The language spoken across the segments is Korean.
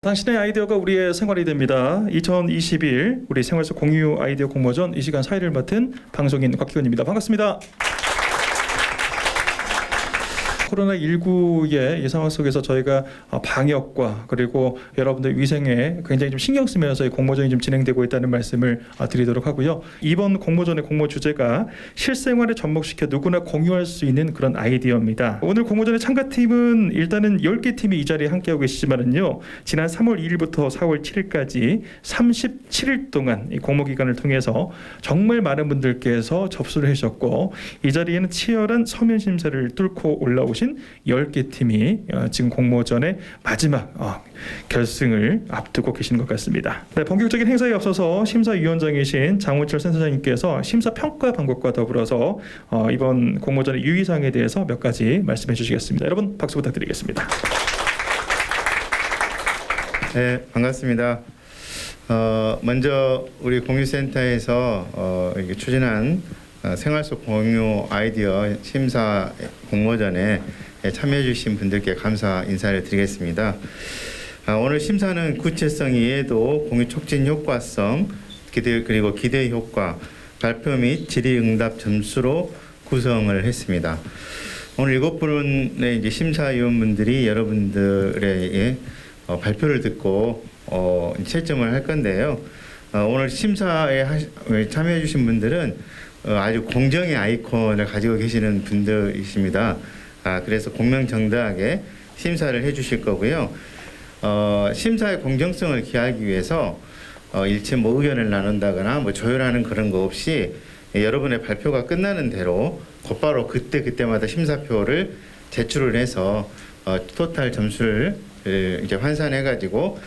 당신의 아이디어가 우리의 생활이 됩니다. 2021 우리 생활 속 공유 아이디어 공모전 이 시간 사회를 맡은 방송인 곽기훈입니다. 반갑습니다. 코로나19의 이 상황 속에서 저희가 방역과 그리고 여러분들 위생에 굉장히 좀 신경 쓰면서 이 공모전이 좀 진행되고 있다는 말씀을 드리도록 하고요. 이번 공모전의 공모 주제가 실생활에 접목시켜 누구나 공유할 수 있는 그런 아이디어입니다. 오늘 공모전의 참가팀은 일단은 10개 팀이 이 자리에 함께하고 계시지만은요. 지난 3월 2일부터 4월 7일까지 37일 동안 이 공모 기간을 통해서 정말 많은 분들께서 접수를 해주셨고 이 자리에는 치열한 서면 심사를 뚫고 올라오신 10개 팀이 지금 공모전의 마지막 결승을 앞두고 계시는 것 같습니다. 네, 본격적인 행사에 앞서서 심사위원장이신 장훈철 센터장님께서 심사 평가 방법과 더불어서 이번 공모전의 유의사항에 대해서 몇 가지 말씀해 주시겠습니다. 여러분 박수 부탁드리겠습니다. 네, 반갑습니다. 먼저 우리 공유센터에서 이렇게 추진한 생활 속 공유 아이디어 심사 공모전에 참여해 주신 분들께 감사 인사를 드리겠습니다. 오늘 심사는 구체성 이외에도 공유 촉진 효과성, 그리고 기대 효과, 발표 및 질의응답 점수로 구성을 했습니다. 오늘 7분의 이제 심사위원분들이 여러분들의 발표를 듣고 채점을 할 건데요. 오늘 심사에 참여해 주신 분들은 아주 공정의 아이콘을 가지고 계시는 분들이십니다. 그래서 공명정당하게 심사를 해주실 거고요. 심사의 공정성을 기하기 위해서 일체 의견을 나눈다거나 조율하는 그런 거 없이 여러분의 발표가 끝나는 대로 곧바로 그때마다 심사표를 제출을 해서 토탈 점수를 이제 환산해가지고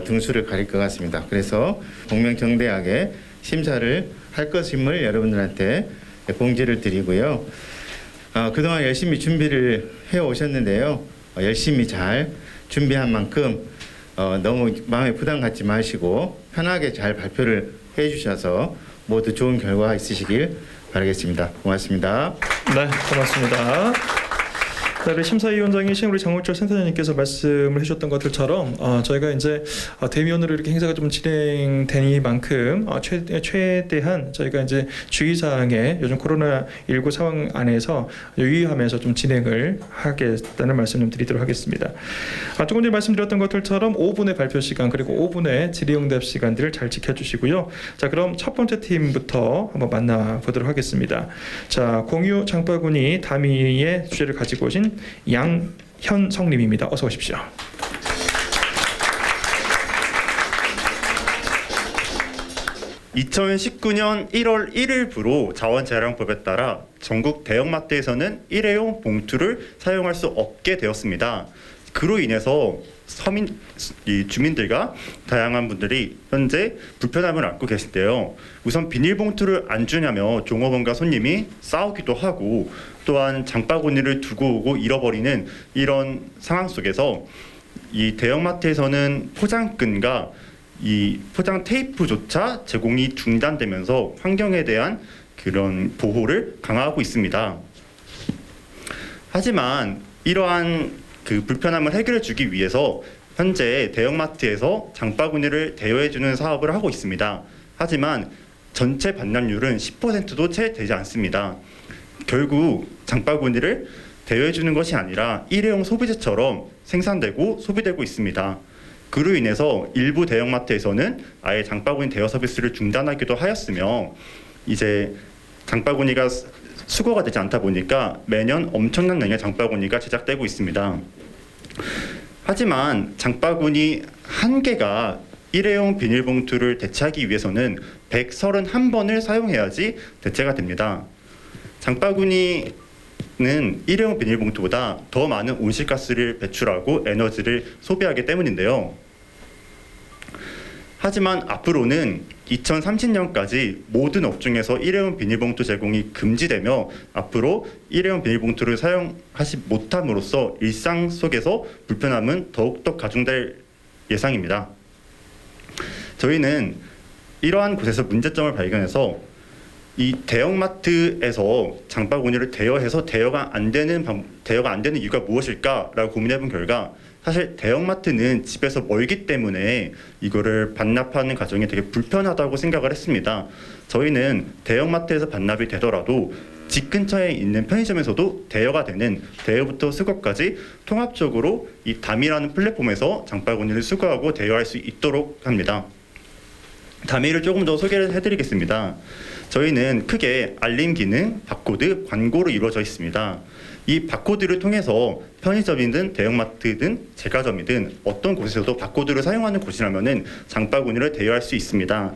등수를 가릴 것 같습니다. 그래서 공명정대하게 심사를 할 것임을 여러분들한테 공지를 드리고요. 그동안 열심히 준비를 해 오셨는데요. 열심히 잘 준비한 만큼 너무 마음에 부담 갖지 마시고 편하게 잘 발표를 해 주셔서 모두 좋은 결과 있으시길 바라겠습니다. 고맙습니다. 네, 고맙습니다. 네, 우리 심사위원장이신 우리 장훈철 센터장님께서 말씀을 해주셨던 것들처럼 저희가 이제 대면으로 이렇게 행사가 좀 진행되니만큼 최대한 저희가 이제 주의사항에 요즘 코로나19 상황 안에서 유의하면서 좀 진행을 하겠다는 말씀 좀 드리도록 하겠습니다. 조금 전에 말씀드렸던 것들처럼 5분의 발표 시간 그리고 5분의 질의응답 시간들을 잘 지켜주시고요. 자, 그럼 첫 번째 팀부터 한번 만나보도록 하겠습니다. 자, 공유 장바구니 다미의 주제를 가지고 오신 양현성님입니다. 어서 오십시오. (2019년 1월 1일부로 자원재량법에 따라 전국 대형마트에서는 일회용 봉투를 사용할 수 없게 되었습니다. 그로 인해서 주민들과 다양한 분들이 현재 불편함을 안고 계신데요. 우선 비닐봉투를 안 주냐며 종업원과 손님이 싸우기도 하고 또한 장바구니를 두고 오고 잃어버리는 이런 상황 속에서 이 대형마트에서는 포장끈과 이 포장 테이프조차 제공이 중단되면서 환경에 대한 그런 보호를 강화하고 있습니다. 하지만 이러한 그 불편함을 해결해 주기 위해서 현재 대형마트에서 장바구니를 대여해주는 사업을 하고 있습니다. 하지만 전체 반납률은 10%도 채 되지 않습니다. 결국 장바구니를 대여해주는 것이 아니라 일회용 소비재처럼 생산되고 소비되고 있습니다. 그로 인해서 일부 대형마트에서는 아예 장바구니 대여 서비스를 중단하기도 하였으며 이제 장바구니가 수거가 되지 않다 보니까 매년 엄청난 양의 장바구니가 제작되고 있습니다. 하지만 장바구니 한 개가 일회용 비닐봉투를 대체하기 위해서는 131번을 사용해야지 대체가 됩니다. 장바구니는 일회용 비닐봉투보다 더 많은 온실가스를 배출하고 에너지를 소비하기 때문인데요. 하지만 앞으로는 2030년까지 모든 업종에서 일회용 비닐봉투 제공이 금지되며 앞으로 일회용 비닐봉투를 사용하지 못함으로써 일상 속에서 불편함은 더욱더 가중될 예상입니다. 저희는 이러한 곳에서 문제점을 발견해서 이 대형마트에서 장바구니를 대여해서 대여가 안 되는 이유가 무엇일까라고 고민해본 결과 사실 대형마트는 집에서 멀기 때문에 이거를 반납하는 과정이 되게 불편하다고 생각을 했습니다. 저희는 대형마트에서 반납이 되더라도 집 근처에 있는 편의점에서도 대여가 되는 대여부터 수거까지 통합적으로 이 담이라는 플랫폼에서 장바구니를 수거하고 대여할 수 있도록 합니다. 담이를 조금 더 소개를 해드리겠습니다. 저희는 크게 알림 기능, 바코드, 광고로 이루어져 있습니다. 이 바코드를 통해서 편의점이든 대형마트든 제과점이든 어떤 곳에서도 바코드를 사용하는 곳이라면 장바구니를 대여할 수 있습니다.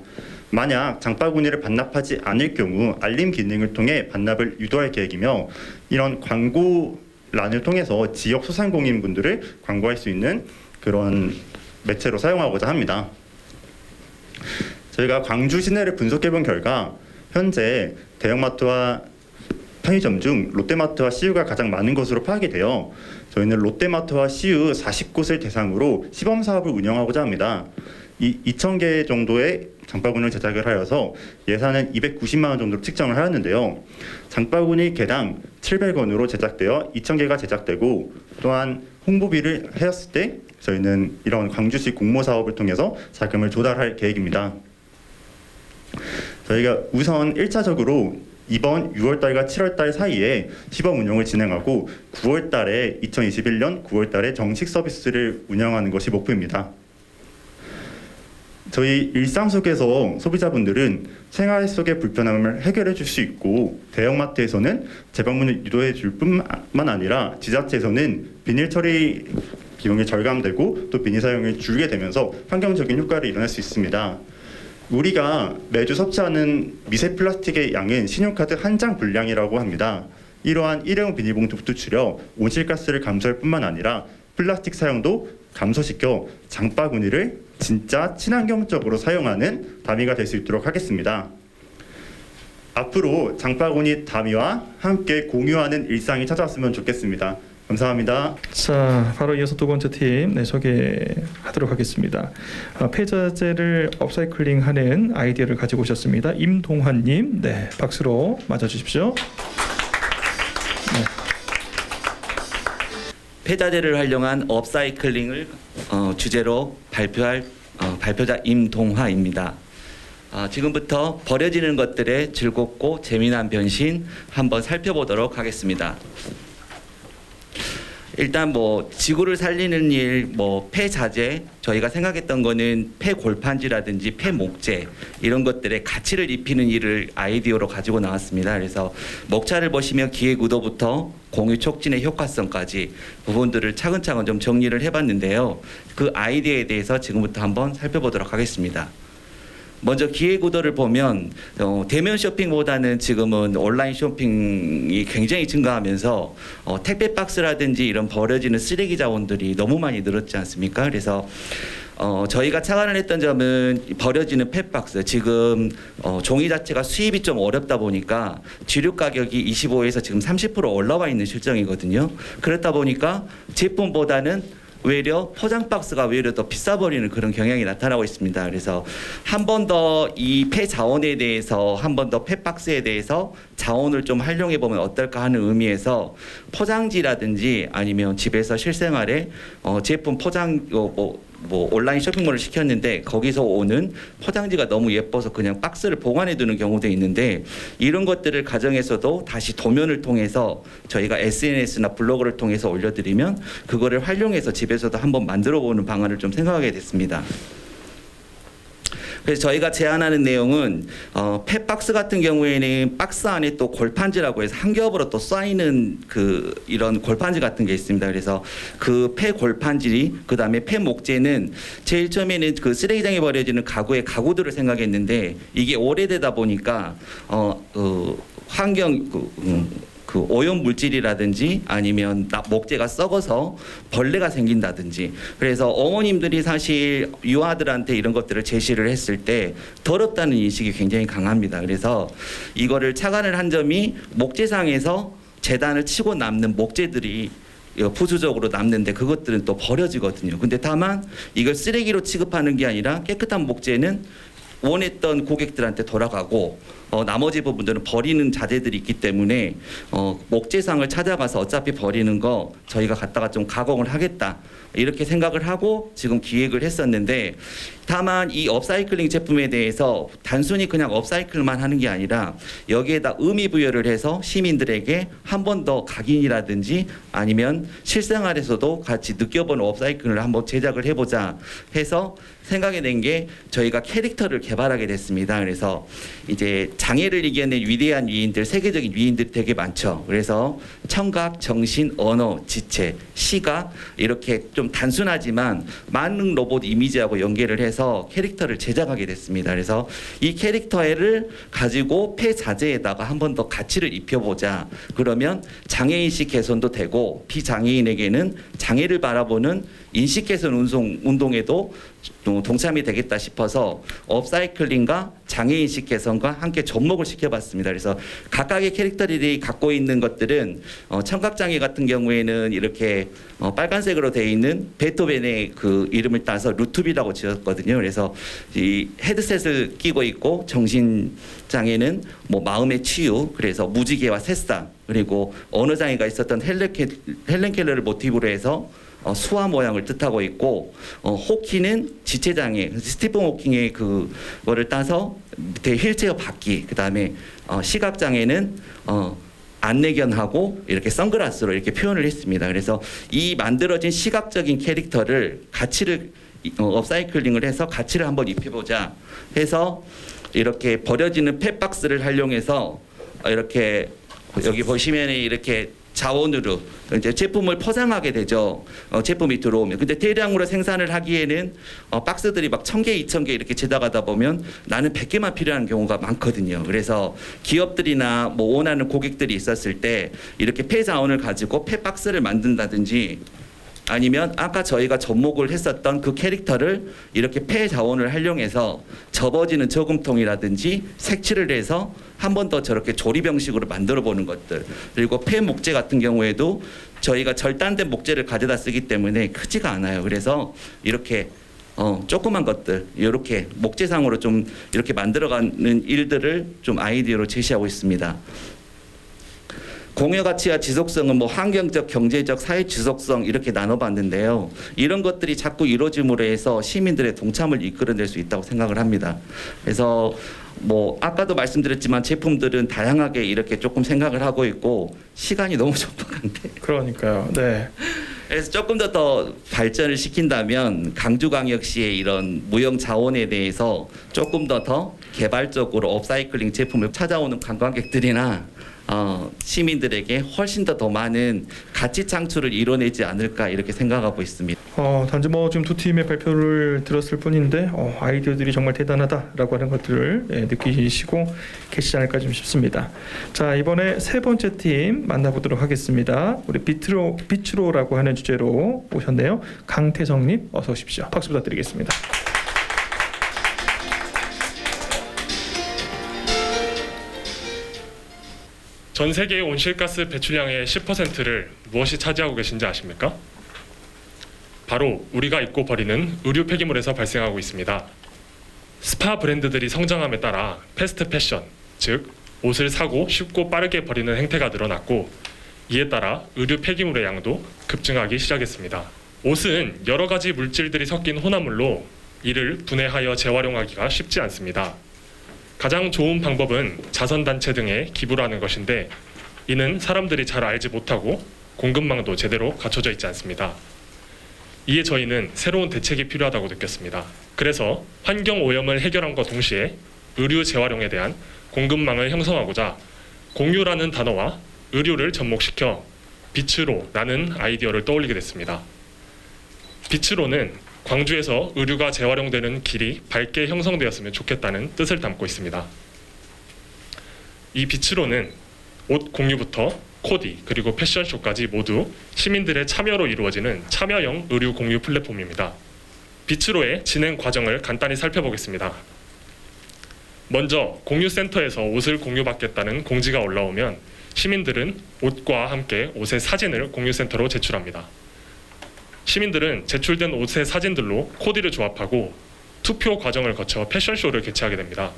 만약 장바구니를 반납하지 않을 경우 알림 기능을 통해 반납을 유도할 계획이며, 이런 광고란을 통해서 지역 소상공인분들을 광고할 수 있는 그런 매체로 사용하고자 합니다. 저희가 광주 시내를 분석해본 결과 현재 대형마트와 편의점 중 롯데마트와 CU가 가장 많은 것으로 파악이 되어 저희는 롯데마트와 CU 40곳을 대상으로 시범 사업을 운영하고자 합니다. 이 2,000개 정도의 장바구니를 제작을 하여서 예산은 290만 원 정도로 책정을 하였는데요. 장바구니 개당 700원으로 제작되어 2,000개가 제작되고, 또한 홍보비를 하였을 때 저희는 이런 광주시 공모 사업을 통해서 자금을 조달할 계획입니다. 저희가 우선 1차적으로 이번 6월달과 7월달 사이에 시범 운영을 진행하고 9월달에 2021년 9월달에 정식 서비스를 운영하는 것이 목표입니다. 저희 일상 속에서 소비자분들은 생활 속의 불편함을 해결해 줄 수 있고, 대형마트에서는 재방문을 유도해 줄 뿐만 아니라 지자체에서는 비닐 처리 비용이 절감되고 또 비닐 사용이 줄게 되면서 환경적인 효과를 이뤄낼 수 있습니다. 우리가 매주 섭취하는 미세 플라스틱의 양은 신용카드 한 장 분량이라고 합니다. 이러한 일회용 비닐봉투부터 줄여 온실가스를 감소할 뿐만 아니라 플라스틱 사용도 감소시켜 장바구니를 진짜 친환경적으로 사용하는 담이가 될 수 있도록 하겠습니다. 앞으로 장바구니 담이와 함께 공유하는 일상이 찾아왔으면 좋겠습니다. 감사합니다. 자, 바로 이어서 두 번째 팀 소개하도록 하겠습니다. 폐자재를 업사이클링하는 아이디어를 가지고 오셨습니다. 임동환님, 네, 박수로 맞아주십시오. 네. 폐자재를 활용한 업사이클링을 주제로 발표할 발표자 임동화입니다. 지금부터 버려지는 것들의 즐겁고 재미난 변신 한번 살펴보도록 하겠습니다. 일단 지구를 살리는 일, 폐자재, 저희가 생각했던 거는 폐골판지라든지 폐목재 이런 것들의 가치를 입히는 일을 아이디어로 가지고 나왔습니다. 그래서 목차를 보시면 기획의도부터 공유 촉진의 효과성까지 부분들을 차근차근 좀 정리를 해봤는데요. 그 아이디어에 대해서 지금부터 한번 살펴보도록 하겠습니다. 먼저 기획의도를 보면 대면 쇼핑보다는 지금은 온라인 쇼핑이 굉장히 증가하면서 택배 박스라든지 이런 버려지는 쓰레기 자원들이 너무 많이 늘었지 않습니까? 그래서 저희가 착안을 했던 점은 버려지는 펫박스, 지금 종이 자체가 수입이 좀 어렵다 보니까 주류 가격이 25에서 지금 30% 올라와 있는 실정이거든요. 그렇다 보니까 제품보다는 외려 포장 박스가 외려 더 비싸 버리는 그런 경향이 나타나고 있습니다. 그래서 한 번 더 이 폐 자원에 대해서, 한 번 더 폐 박스에 대해서 자원을 좀 활용해 보면 어떨까 하는 의미에서 포장지라든지 아니면 집에서 실생활에 제품 포장 온라인 쇼핑몰을 시켰는데 거기서 오는 포장지가 너무 예뻐서 그냥 박스를 보관해 두는 경우도 있는데, 이런 것들을 가정에서도 다시 도면을 통해서 저희가 SNS나 블로그를 통해서 올려드리면 그거를 활용해서 집에서도 한번 만들어 보는 방안을 좀 생각하게 됐습니다. 그래서 저희가 제안하는 내용은 펫박스 같은 경우에는 박스 안에 또 골판지라고 해서 한 겹으로 또 쌓이는 이런 골판지 같은 게 있습니다. 그래서 그 폐골판지, 그다음에 폐목재는 제일 처음에는 그 쓰레기장에 버려지는 가구의 가구들을 생각했는데 이게 오래되다 보니까 환경 그 오염 물질이라든지 아니면 목재가 썩어서 벌레가 생긴다든지, 그래서 어머님들이 사실 유아들한테 이런 것들을 제시를 했을 때 더럽다는 인식이 굉장히 강합니다. 그래서 이거를 착안을 한 점이 목재상에서 재단을 치고 남는 목재들이 부수적으로 남는데 그것들은 또 버려지거든요. 근데 다만 이걸 쓰레기로 취급하는 게 아니라 깨끗한 목재는 원했던 고객들한테 돌아가고 나머지 부분들은 버리는 자재들이 있기 때문에 목재상을 찾아가서 어차피 버리는 거 저희가 갖다가 좀 가공을 하겠다 이렇게 생각을 하고 지금 기획을 했었는데, 다만 이 업사이클링 제품에 대해서 단순히 그냥 업사이클만 하는 게 아니라 여기에다 의미 부여를 해서 시민들에게 한 번 더 각인이라든지 아니면 실생활에서도 같이 느껴보는 업사이클을 한번 제작을 해보자 해서 생각해낸 게 저희가 캐릭터를 개발하게 됐습니다. 그래서 이제 장애를 이겨낸 위대한 위인들, 세계적인 위인들 되게 많죠. 그래서 청각, 정신, 언어, 지체, 시각 이렇게 좀 단순하지만 많은 로봇 이미지하고 연계를 해서 캐릭터를 제작하게 됐습니다. 그래서 이 캐릭터를 가지고 폐자재에다가 한 번 더 가치를 입혀보자. 그러면 장애인식 개선도 되고 비장애인에게는 장애를 바라보는 인식 개선 운동에도 동참이 되겠다 싶어서 업사이클링과 장애인식 개선과 함께 접목을 시켜봤습니다. 그래서 각각의 캐릭터들이 갖고 있는 것들은 청각장애 같은 경우에는 이렇게 빨간색으로 되어 있는 베토벤의 그 이름을 따서 루투비라고 지었거든요. 그래서 이 헤드셋을 끼고 있고, 정신장애는 뭐 마음의 치유, 그래서 무지개와 새싹, 그리고 언어장애가 있었던 헬렌 켈러를 모티브로 해서 수화 모양을 뜻하고 있고, 호키는 지체장애, 스티븐 호킹의 그거를 따서 밑에 휠체어 바퀴, 그 다음에 시각장애는 안내견하고 이렇게 선글라스로 이렇게 표현을 했습니다. 그래서 이 만들어진 시각적인 캐릭터를 가치를 업사이클링을 해서 가치를 한번 입혀보자 해서 이렇게 버려지는 펫박스를 활용해서 이렇게 여기 보시면 이렇게 자원으로 이제 제품을 포장하게 되죠. 제품이 들어오면. 근데 대량으로 생산을 하기에는 박스들이 막 1000개, 2000개 이렇게 제작하다 보면 나는 100개만 필요한 경우가 많거든요. 그래서 기업들이나 뭐 원하는 고객들이 있었을 때 이렇게 폐 자원을 가지고 폐 박스를 만든다든지, 아니면 아까 저희가 접목을 했었던 그 캐릭터를 이렇게 폐 자원을 활용해서 접어지는 저금통이라든지 색칠을 해서 한 번 더 저렇게 조립 형식으로 만들어 보는 것들, 그리고 폐 목재 같은 경우에도 저희가 절단된 목재를 가져다 쓰기 때문에 크지가 않아요. 그래서 이렇게 조그만 것들 이렇게 목재상으로 좀 이렇게 만들어가는 일들을 좀 아이디어로 제시하고 있습니다. 공여 가치와 지속성은 뭐 환경적, 경제적, 사회 지속성 이렇게 나눠봤는데요. 이런 것들이 자꾸 이루어짐으로 해서 시민들의 동참을 이끌어낼 수 있다고 생각을 합니다. 그래서 뭐 아까도 말씀드렸지만 제품들은 다양하게 이렇게 조금 생각을 하고 있고 시간이 너무 촉박한데. 그러니까요. 네. 그래서 조금 더 발전을 시킨다면 강주광역시의 이런 무형 자원에 대해서 조금 더 개발적으로 업사이클링 제품을 찾아오는 관광객들이나 시민들에게 훨씬 더 많은 가치 창출을 이뤄내지 않을까 이렇게 생각하고 있습니다. 단지 뭐 지금 두 팀의 발표를 들었을 뿐인데 아이디어들이 정말 대단하다라고 하는 것들을 느끼시고 계시지 않을까 좀 싶습니다. 자, 이번에 세 번째 팀 만나보도록 하겠습니다. 우리 비추로라고 하는 주제로 오셨네요. 강태성님 어서 오십시오. 박수 부탁드리겠습니다. 전 세계의 온실가스 배출량의 10%를 무엇이 차지하고 계신지 아십니까? 바로 우리가 입고 버리는 의류 폐기물에서 발생하고 있습니다. 스파 브랜드들이 성장함에 따라 패스트 패션, 즉 옷을 사고 쉽고 빠르게 버리는 행태가 늘어났고, 이에 따라 의류 폐기물의 양도 급증하기 시작했습니다. 옷은 여러 가지 물질들이 섞인 혼합물로 이를 분해하여 재활용하기가 쉽지 않습니다. 가장 좋은 방법은 자선단체 등에 기부를 하는 것인데, 이는 사람들이 잘 알지 못하고 공급망도 제대로 갖춰져 있지 않습니다. 이에 저희는 새로운 대책이 필요하다고 느꼈습니다. 그래서 환경오염을 해결함과 동시에 의류 재활용에 대한 공급망을 형성하고자 공유라는 단어와 의류를 접목시켜 비츠로라는 아이디어를 떠올리게 됐습니다. 비츠로는 광주에서 의류가 재활용되는 길이 밝게 형성되었으면 좋겠다는 뜻을 담고 있습니다. 이 비츠로는 옷 공유부터 코디 그리고 패션쇼까지 모두 시민들의 참여로 이루어지는 참여형 의류 공유 플랫폼입니다. 비츠로의 진행 과정을 간단히 살펴보겠습니다. 먼저 공유센터에서 옷을 공유받겠다는 공지가 올라오면 시민들은 옷과 함께 옷의 사진을 공유센터로 제출합니다. 시민들은 제출된 옷의 사진들로 코디를 조합하고 투표 과정을 거쳐 패션쇼를 개최하게 됩니다.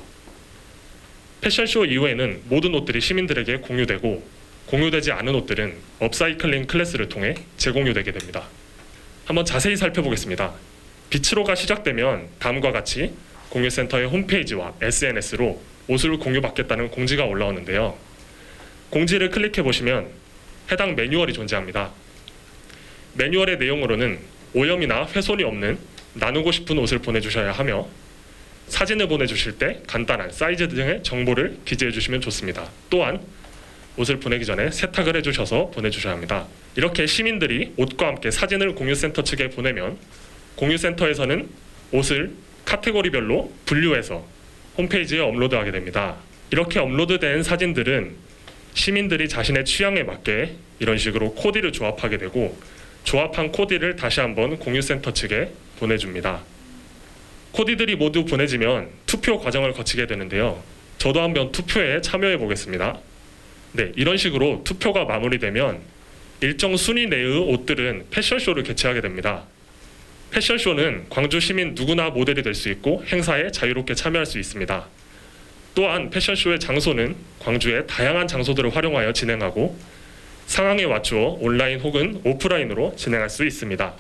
패션쇼 이후에는 모든 옷들이 시민들에게 공유되고 공유되지 않은 옷들은 업사이클링 클래스를 통해 재공유되게 됩니다. 한번 자세히 살펴보겠습니다. 비츠로가 시작되면 다음과 같이 공유센터의 홈페이지와 SNS로 옷을 공유받겠다는 공지가 올라오는데요. 공지를 클릭해 보시면 해당 매뉴얼이 존재합니다. 매뉴얼의 내용으로는 오염이나 훼손이 없는 나누고 싶은 옷을 보내주셔야 하며 사진을 보내주실 때 간단한 사이즈 등의 정보를 기재해 주시면 좋습니다. 또한 옷을 보내기 전에 세탁을 해주셔서 보내주셔야 합니다. 이렇게 시민들이 옷과 함께 사진을 공유센터 측에 보내면 공유센터에서는 옷을 카테고리별로 분류해서 홈페이지에 업로드하게 됩니다. 이렇게 업로드된 사진들은 시민들이 자신의 취향에 맞게 이런 식으로 코디를 조합하게 되고 조합한 코디를 다시 한번 공유센터 측에 보내줍니다. 코디들이 모두 보내지면 투표 과정을 거치게 되는데요. 저도 한번 투표에 참여해 보겠습니다. 네, 이런 식으로 투표가 마무리되면 일정 순위 내의 옷들은 패션쇼를 개최하게 됩니다. 패션쇼는 광주 시민 누구나 모델이 될 수 있고 행사에 자유롭게 참여할 수 있습니다. 또한 패션쇼의 장소는 광주의 다양한 장소들을 활용하여 진행하고 상황에 맞추어 온라인 혹은 오프라인으로 진행할 수 있습니다.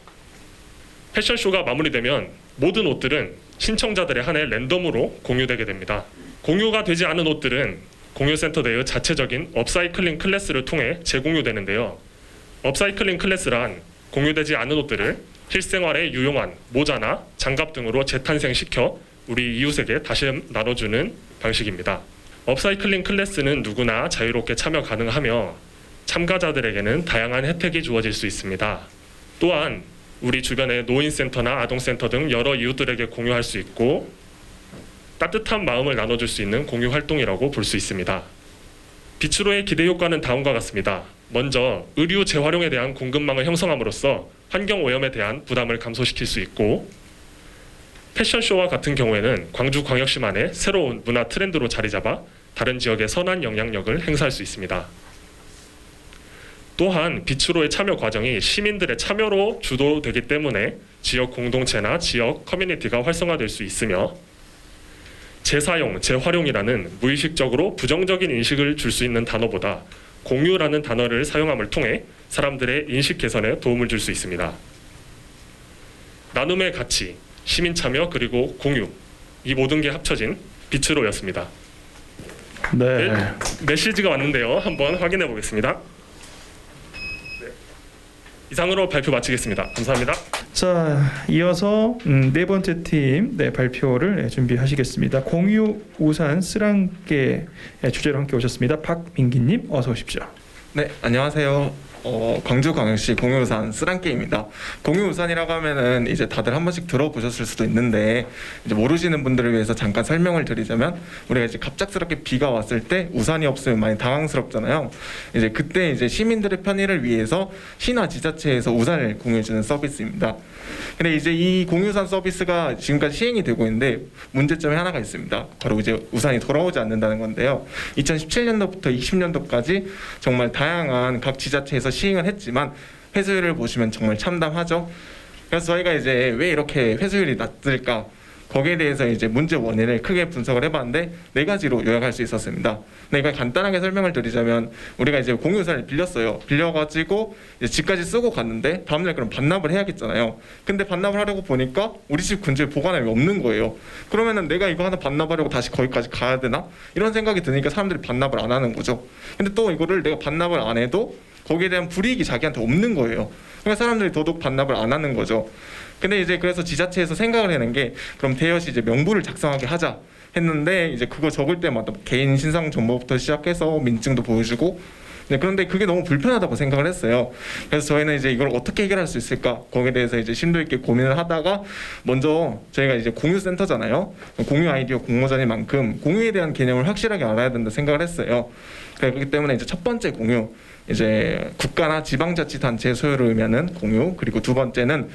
패션쇼가 마무리되면 모든 옷들은 신청자들에 한해 랜덤으로 공유되게 됩니다. 공유가 되지 않은 옷들은 공유센터 내의 자체적인 업사이클링 클래스를 통해 재공유되는데요. 업사이클링 클래스란 공유되지 않은 옷들을 실생활에 유용한 모자나 장갑 등으로 재탄생시켜 우리 이웃에게 다시 나눠주는 방식입니다. 업사이클링 클래스는 누구나 자유롭게 참여 가능하며 참가자들에게는 다양한 혜택이 주어질 수 있습니다. 또한 우리 주변의 노인센터나 아동센터 등 여러 이웃들에게 공유할 수 있고 따뜻한 마음을 나눠줄 수 있는 공유 활동이라고 볼 수 있습니다. 비츠로의 기대 효과는 다음과 같습니다. 먼저 의류 재활용에 대한 공급망을 형성함으로써 환경오염에 대한 부담을 감소시킬 수 있고 패션쇼와 같은 경우에는 광주광역시만의 새로운 문화 트렌드로 자리잡아 다른 지역에 선한 영향력을 행사할 수 있습니다. 또한 비츠로의 참여 과정이 시민들의 참여로 주도되기 때문에 지역 공동체나 지역 커뮤니티가 활성화될 수 있으며 재사용, 재활용이라는 무의식적으로 부정적인 인식을 줄 수 있는 단어보다 공유라는 단어를 사용함을 통해 사람들의 인식 개선에 도움을 줄 수 있습니다. 나눔의 가치, 시민 참여 그리고 공유, 이 모든 게 합쳐진 비츠로였습니다. 네. 메시지가 왔는데요. 한번 확인해 보겠습니다. 네. 이상으로 발표 마치겠습니다. 감사합니다. 자, 이어서 네 번째 팀 발표를 준비하시겠습니다. 공유 우산 쓰랑개 주제로 함께 오셨습니다. 박민기님 어서 오십시오. 네, 안녕하세요. 광주광역시 공유우산 쓰랑개입니다. 공유우산이라고 하면은 이제 다들 한 번씩 들어보셨을 수도 있는데 이제 모르시는 분들을 위해서 잠깐 설명을 드리자면 우리가 이제 갑작스럽게 비가 왔을 때 우산이 없으면 많이 당황스럽잖아요. 이제 그때 이제 시민들의 편의를 위해서 시나 지자체에서 우산을 공유해주는 서비스입니다. 근데 이제 이 공유우산 서비스가 지금까지 시행이 되고 있는데 문제점이 하나가 있습니다. 바로 이제 우산이 돌아오지 않는다는 건데요. 2017년도부터 20년도까지 정말 다양한 각 지자체에서 시행을 했지만 회수율을 보시면 정말 참담하죠. 그래서 저희가 이제 왜 이렇게 회수율이 낮을까? 거기에 대해서 이제 문제 원인을 크게 분석을 해봤는데 4가지로 요약할 수 있었습니다. 근데 이걸 간단하게 설명을 드리자면 우리가 이제 공유우산을 빌렸어요. 빌려가지고 이제 집까지 쓰고 갔는데 다음날 그럼 반납을 해야겠잖아요. 근데 반납을 하려고 보니까 우리 집 근처에 보관함이 없는 거예요. 그러면은 내가 이거 하나 반납하려고 다시 거기까지 가야 되나? 이런 생각이 드니까 사람들이 반납을 안 하는 거죠. 근데 또 이거를 내가 반납을 안 해도 거기에 대한 불이익이 자기한테 없는 거예요. 그러니까 사람들이 더더욱 반납을 안 하는 거죠. 근데 이제 그래서 지자체에서 생각을 해낸 게 그럼 대여시 이제 명부를 작성하게 하자 했는데 이제 그거 적을 때마다 개인 신상 정보부터 시작해서 민증도 보여주고 그런데 그게 너무 불편하다고 생각을 했어요. 그래서 저희는 이제 이걸 어떻게 해결할 수 있을까 거기에 대해서 이제 심도 있게 고민을 하다가 먼저 저희가 이제 공유센터잖아요. 공유 아이디어 공모전인 만큼 공유에 대한 개념을 확실하게 알아야 된다 생각을 했어요. 그렇기 때문에 이제 첫 번째 공유 이제 국가나 지방자치단체의 소유를 의미하는 공유, 그리고 두 번째는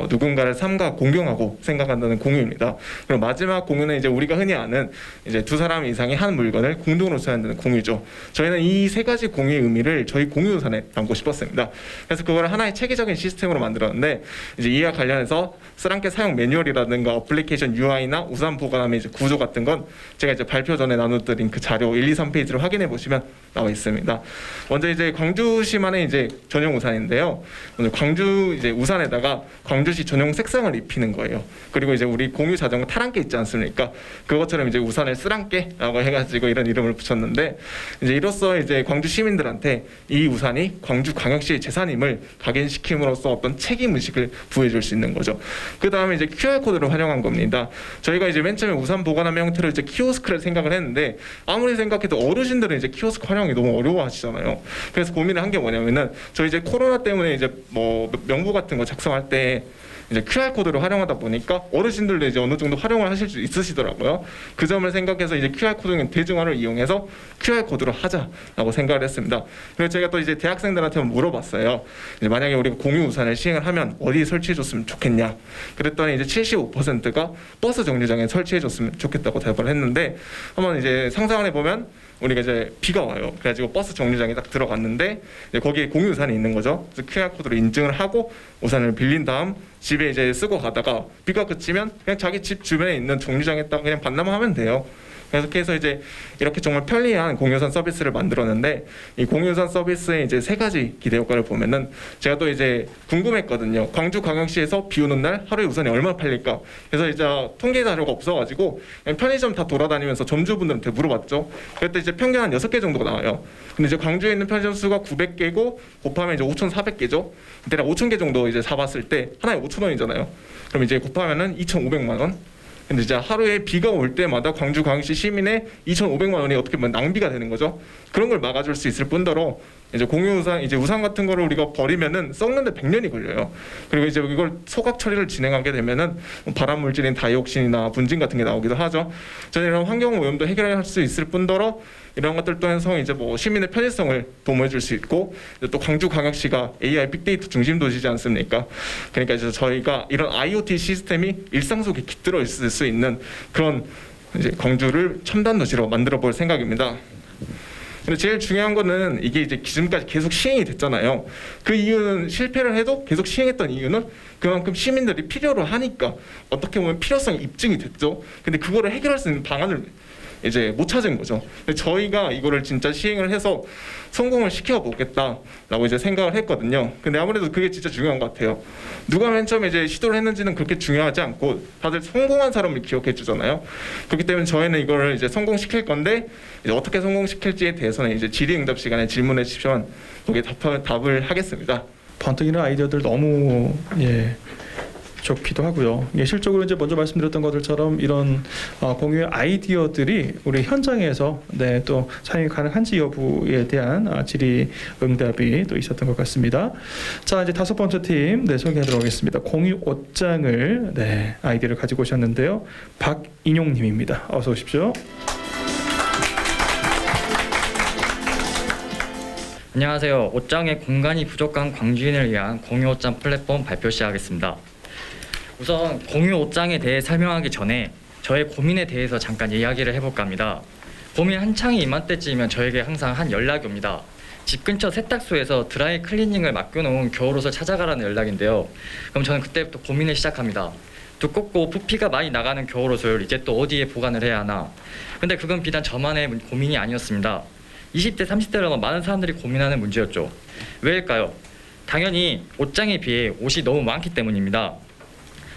누군가를 삼가 공경하고 생각한다는 공유입니다. 그리고 마지막 공유는 이제 우리가 흔히 아는 이제 두 사람 이상이 한 물건을 공동으로 소유한다는 공유죠. 저희는 이 세 가지 공유의 의미를 저희 공유우산에 담고 싶었습니다. 그래서 그걸 하나의 체계적인 시스템으로 만들었는데 이제 이와 관련해서 스랑케 사용 매뉴얼이라든가 어플리케이션 UI나 우산 보관함의 이제 구조 같은 건 제가 이제 발표 전에 나눠드린 그 자료 1, 2, 3페이지를 확인해 보시면 나와 있습니다. 먼저 이제 광주시만의 이제 전용 우산인데요. 오늘 광주 이제 우산에다가 광주시 전용 색상을 입히는 거예요. 그리고 이제 우리 공유 자전거 타랑깨 있지 않습니까? 그것처럼 이제 우산을 쓰랑깨라고 해가지고 이런 이름을 붙였는데 이제 이로써 이제 광주 시민들한테 이 우산이 광주광역시의 재산임을 각인시킴으로써 어떤 책임 의식을 부여줄 수 있는 거죠. 그 다음에 이제 QR 코드를 활용한 겁니다. 저희가 이제 맨 처음에 우산 보관함 형태로 이제 키오스크를 생각을 했는데 아무리 생각해도 어르신들은 이제 키오스크 활용이 너무 어려워하시잖아요. 그래서 고민을 한 게 뭐냐면은 저희 이제 코로나 때문에 이제 뭐 명부 같은 거 작성할 때 이제 QR 코드를 활용하다 보니까 어르신들도 이제 어느 정도 활용을 하실 수 있으시더라고요. 그 점을 생각해서 이제 QR 코드 대중화를 이용해서 QR 코드로 하자라고 생각을 했습니다. 그리고 제가 또 이제 대학생들한테 물어봤어요. 이제 만약에 우리가 공유 우산을 시행을 하면 어디에 설치해줬으면 좋겠냐. 그랬더니 이제 75%가 버스 정류장에 설치해줬으면 좋겠다고 대답을 했는데 한번 이제 상상을 해보면 우리가 이제 비가 와요. 그래가지고 버스 정류장에 딱 들어갔는데 이제 거기에 공유 우산이 있는 거죠. 그래서 QR 코드로 인증을 하고 우산을 빌린 다음 집에 이제 쓰고 가다가 비가 그치면 그냥 자기 집 주변에 있는 정류장에다가 그냥 반납하면 돼요. 그렇게 해서 이제 이렇게 정말 편리한 공유우산 서비스를 만들었는데 이 공유우산 서비스의 이제 세 가지 기대 효과를 보면은 제가 또 이제 궁금했거든요. 광주광역시에서 비 오는 날 하루에 우산이 얼마 팔릴까? 그래서 이제 통계 자료가 없어가지고 그냥 편의점 다 돌아다니면서 점주분들한테 물어봤죠. 그때 이제 평균 한 6개 정도가 나와요. 근데 이제 광주에 있는 편의점 수가 900개고 곱하면 이제 5,400개죠. 대략 5,000개 정도 이제 사봤을 때 하나에 5,000원이잖아요. 그럼 이제 곱하면은 2,500만 원. 근데 이제 하루에 비가 올 때마다 광주광역시 시민의 2,500만 원이 어떻게 보면 낭비가 되는 거죠. 그런 걸 막아줄 수 있을 뿐더러 이제 공유우산, 이제 우산 같은 거를 우리가 버리면은 썩는데 100년이 걸려요. 그리고 이제 이걸 소각 처리를 진행하게 되면은 발암 물질인 다이옥신이나 분진 같은 게 나오기도 하죠. 저는 이런 환경 오염도 해결할 수 있을 뿐더러 이런 것들 통해서 이제 뭐 시민의 편의성을 도모해줄 수 있고 또 광주광역시가 AI 빅데이터 중심 도시지 않습니까? 그러니까 이제 저희가 이런 IoT 시스템이 일상 속에 깃들어 있을 수 있는 그런 이제 광주를 첨단 도시로 만들어 볼 생각입니다. 근데 제일 중요한 거는 이게 이제 지금까지 계속 시행이 됐잖아요. 그 이유는 실패를 해도 계속 시행했던 이유는 그만큼 시민들이 필요로 하니까 어떻게 보면 필요성이 입증이 됐죠. 근데 그거를 해결할 수 있는 방안을 이제 못 찾은 거죠. 근데 저희가 이거를 진짜 시행을 해서 성공을 시켜보겠다라고 이제 생각을 했거든요. 근데 아무래도 그게 진짜 중요한 것 같아요. 누가 맨 처음에 이제 시도를 했는지는 그렇게 중요하지 않고 다들 성공한 사람을 기억해 주잖아요. 그렇기 때문에 저희는 이거를 이제 성공시킬 건데 이제 어떻게 성공시킬지에 대해서는 이제 질의응답 시간에 질문해 주시면 거기에 답을 하겠습니다. 번뜩이는 아이디어들 너무 좋기도 하고요. 실적으로 이제 먼저 말씀드렸던 것들처럼 이런 공유의 아이디어들이 우리 현장에서 또 사용이 가능한지 여부에 대한 질의응답이 또 있었던 것 같습니다. 자, 이제 다섯 번째 팀 소개하도록 하겠습니다. 공유 옷장을 아이디어를 가지고 오셨는데요. 박인용님입니다. 어서 오십시오. 안녕하세요. 옷장에 공간이 부족한 광주인을 위한 공유 옷장 플랫폼 발표 시작하겠습니다. 우선 공유 옷장에 대해 설명하기 전에 저의 고민에 대해서 잠깐 이야기를 해볼까 합니다. 고민 한창이 이맘때쯤이면 저에게 항상 한 연락이 옵니다. 집 근처 세탁소에서 드라이 클리닝을 맡겨놓은 겨울옷을 찾아가라는 연락인데요. 그럼 저는 그때부터 고민을 시작합니다. 두껍고 부피가 많이 나가는 겨울옷을 이제 또 어디에 보관을 해야 하나. 근데 그건 비단 저만의 고민이 아니었습니다. 20대, 30대라는 많은 사람들이 고민하는 문제였죠. 왜일까요? 당연히 옷장에 비해 옷이 너무 많기 때문입니다.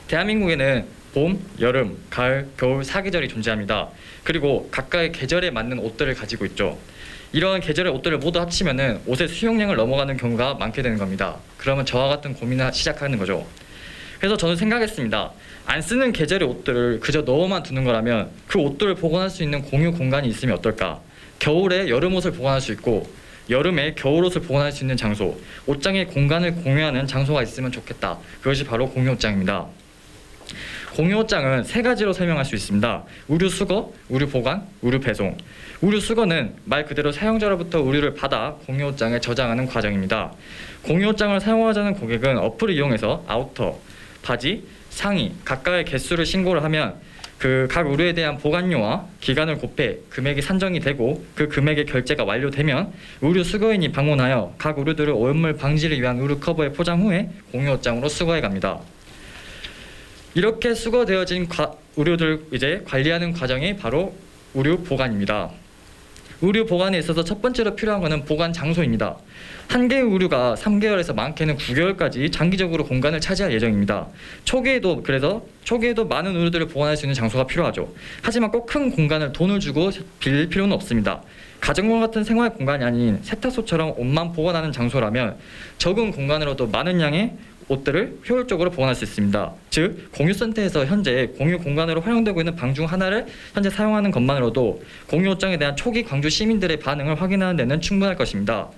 대한민국에는 봄, 여름, 가을, 겨울 4계절이 존재합니다. 그리고 각각의 계절에 맞는 옷들을 가지고 있죠. 이런 계절의 옷들을 모두 합치면은 옷의 수용량을 넘어가는 경우가 많게 되는 겁니다. 그러면 저와 같은 고민을 시작하는 거죠. 그래서 저는 생각했습니다. 안 쓰는 계절의 옷들을 그저 넣어만 두는 거라면 그 옷들을 보관할 수 있는 공유 공간이 있으면 어떨까? 겨울에 여름 옷을 보관할 수 있고 여름에 겨울 옷을 보관할 수 있는 장소, 옷장의 공간을 공유하는 장소가 있으면 좋겠다. 그것이 바로 공유 옷장입니다. 공유옷장은 세 가지로 설명할 수 있습니다. 의류 수거, 의류 보관, 의류 배송. 의류 수거는 말 그대로 사용자로부터 의류를 받아 공유옷장에 저장하는 과정입니다. 공유옷장을 사용하자는 고객은 어플을 이용해서 아우터, 바지, 상의 각각의 개수를 신고를 하면 그 각 의류에 대한 보관료와 기간을 곱해 금액이 산정이 되고 그 금액의 결제가 완료되면 의류 수거인이 방문하여 각 의류들을 오염물 방지를 위한 의류 커버에 포장 후에 공유옷장으로 수거해 갑니다. 이렇게 수거되어진 의류들 이제 관리하는 과정이 바로 의류 보관입니다. 의류 보관에 있어서 첫 번째로 필요한 것은 보관 장소입니다. 한 개의 의류가 3개월에서 많게는 9개월까지 장기적으로 공간을 차지할 예정입니다. 초기에도 많은 의류들을 보관할 수 있는 장소가 필요하죠. 하지만 꼭 큰 공간을 돈을 주고 빌릴 필요는 없습니다. 가정과 같은 생활 공간이 아닌 세탁소처럼 옷만 보관하는 장소라면 적은 공간으로도 많은 양의 옷들을 효율적으로 보관할 수 있습니다. 즉 공유센터에서 현재 공유 공간으로 활용되고 있는 방 중 하나를 현재 사용하는 것만으로도 공유 옷장에 대한 초기 광주 시민들의 반응을 확인하는 데는 충분할 것입니다.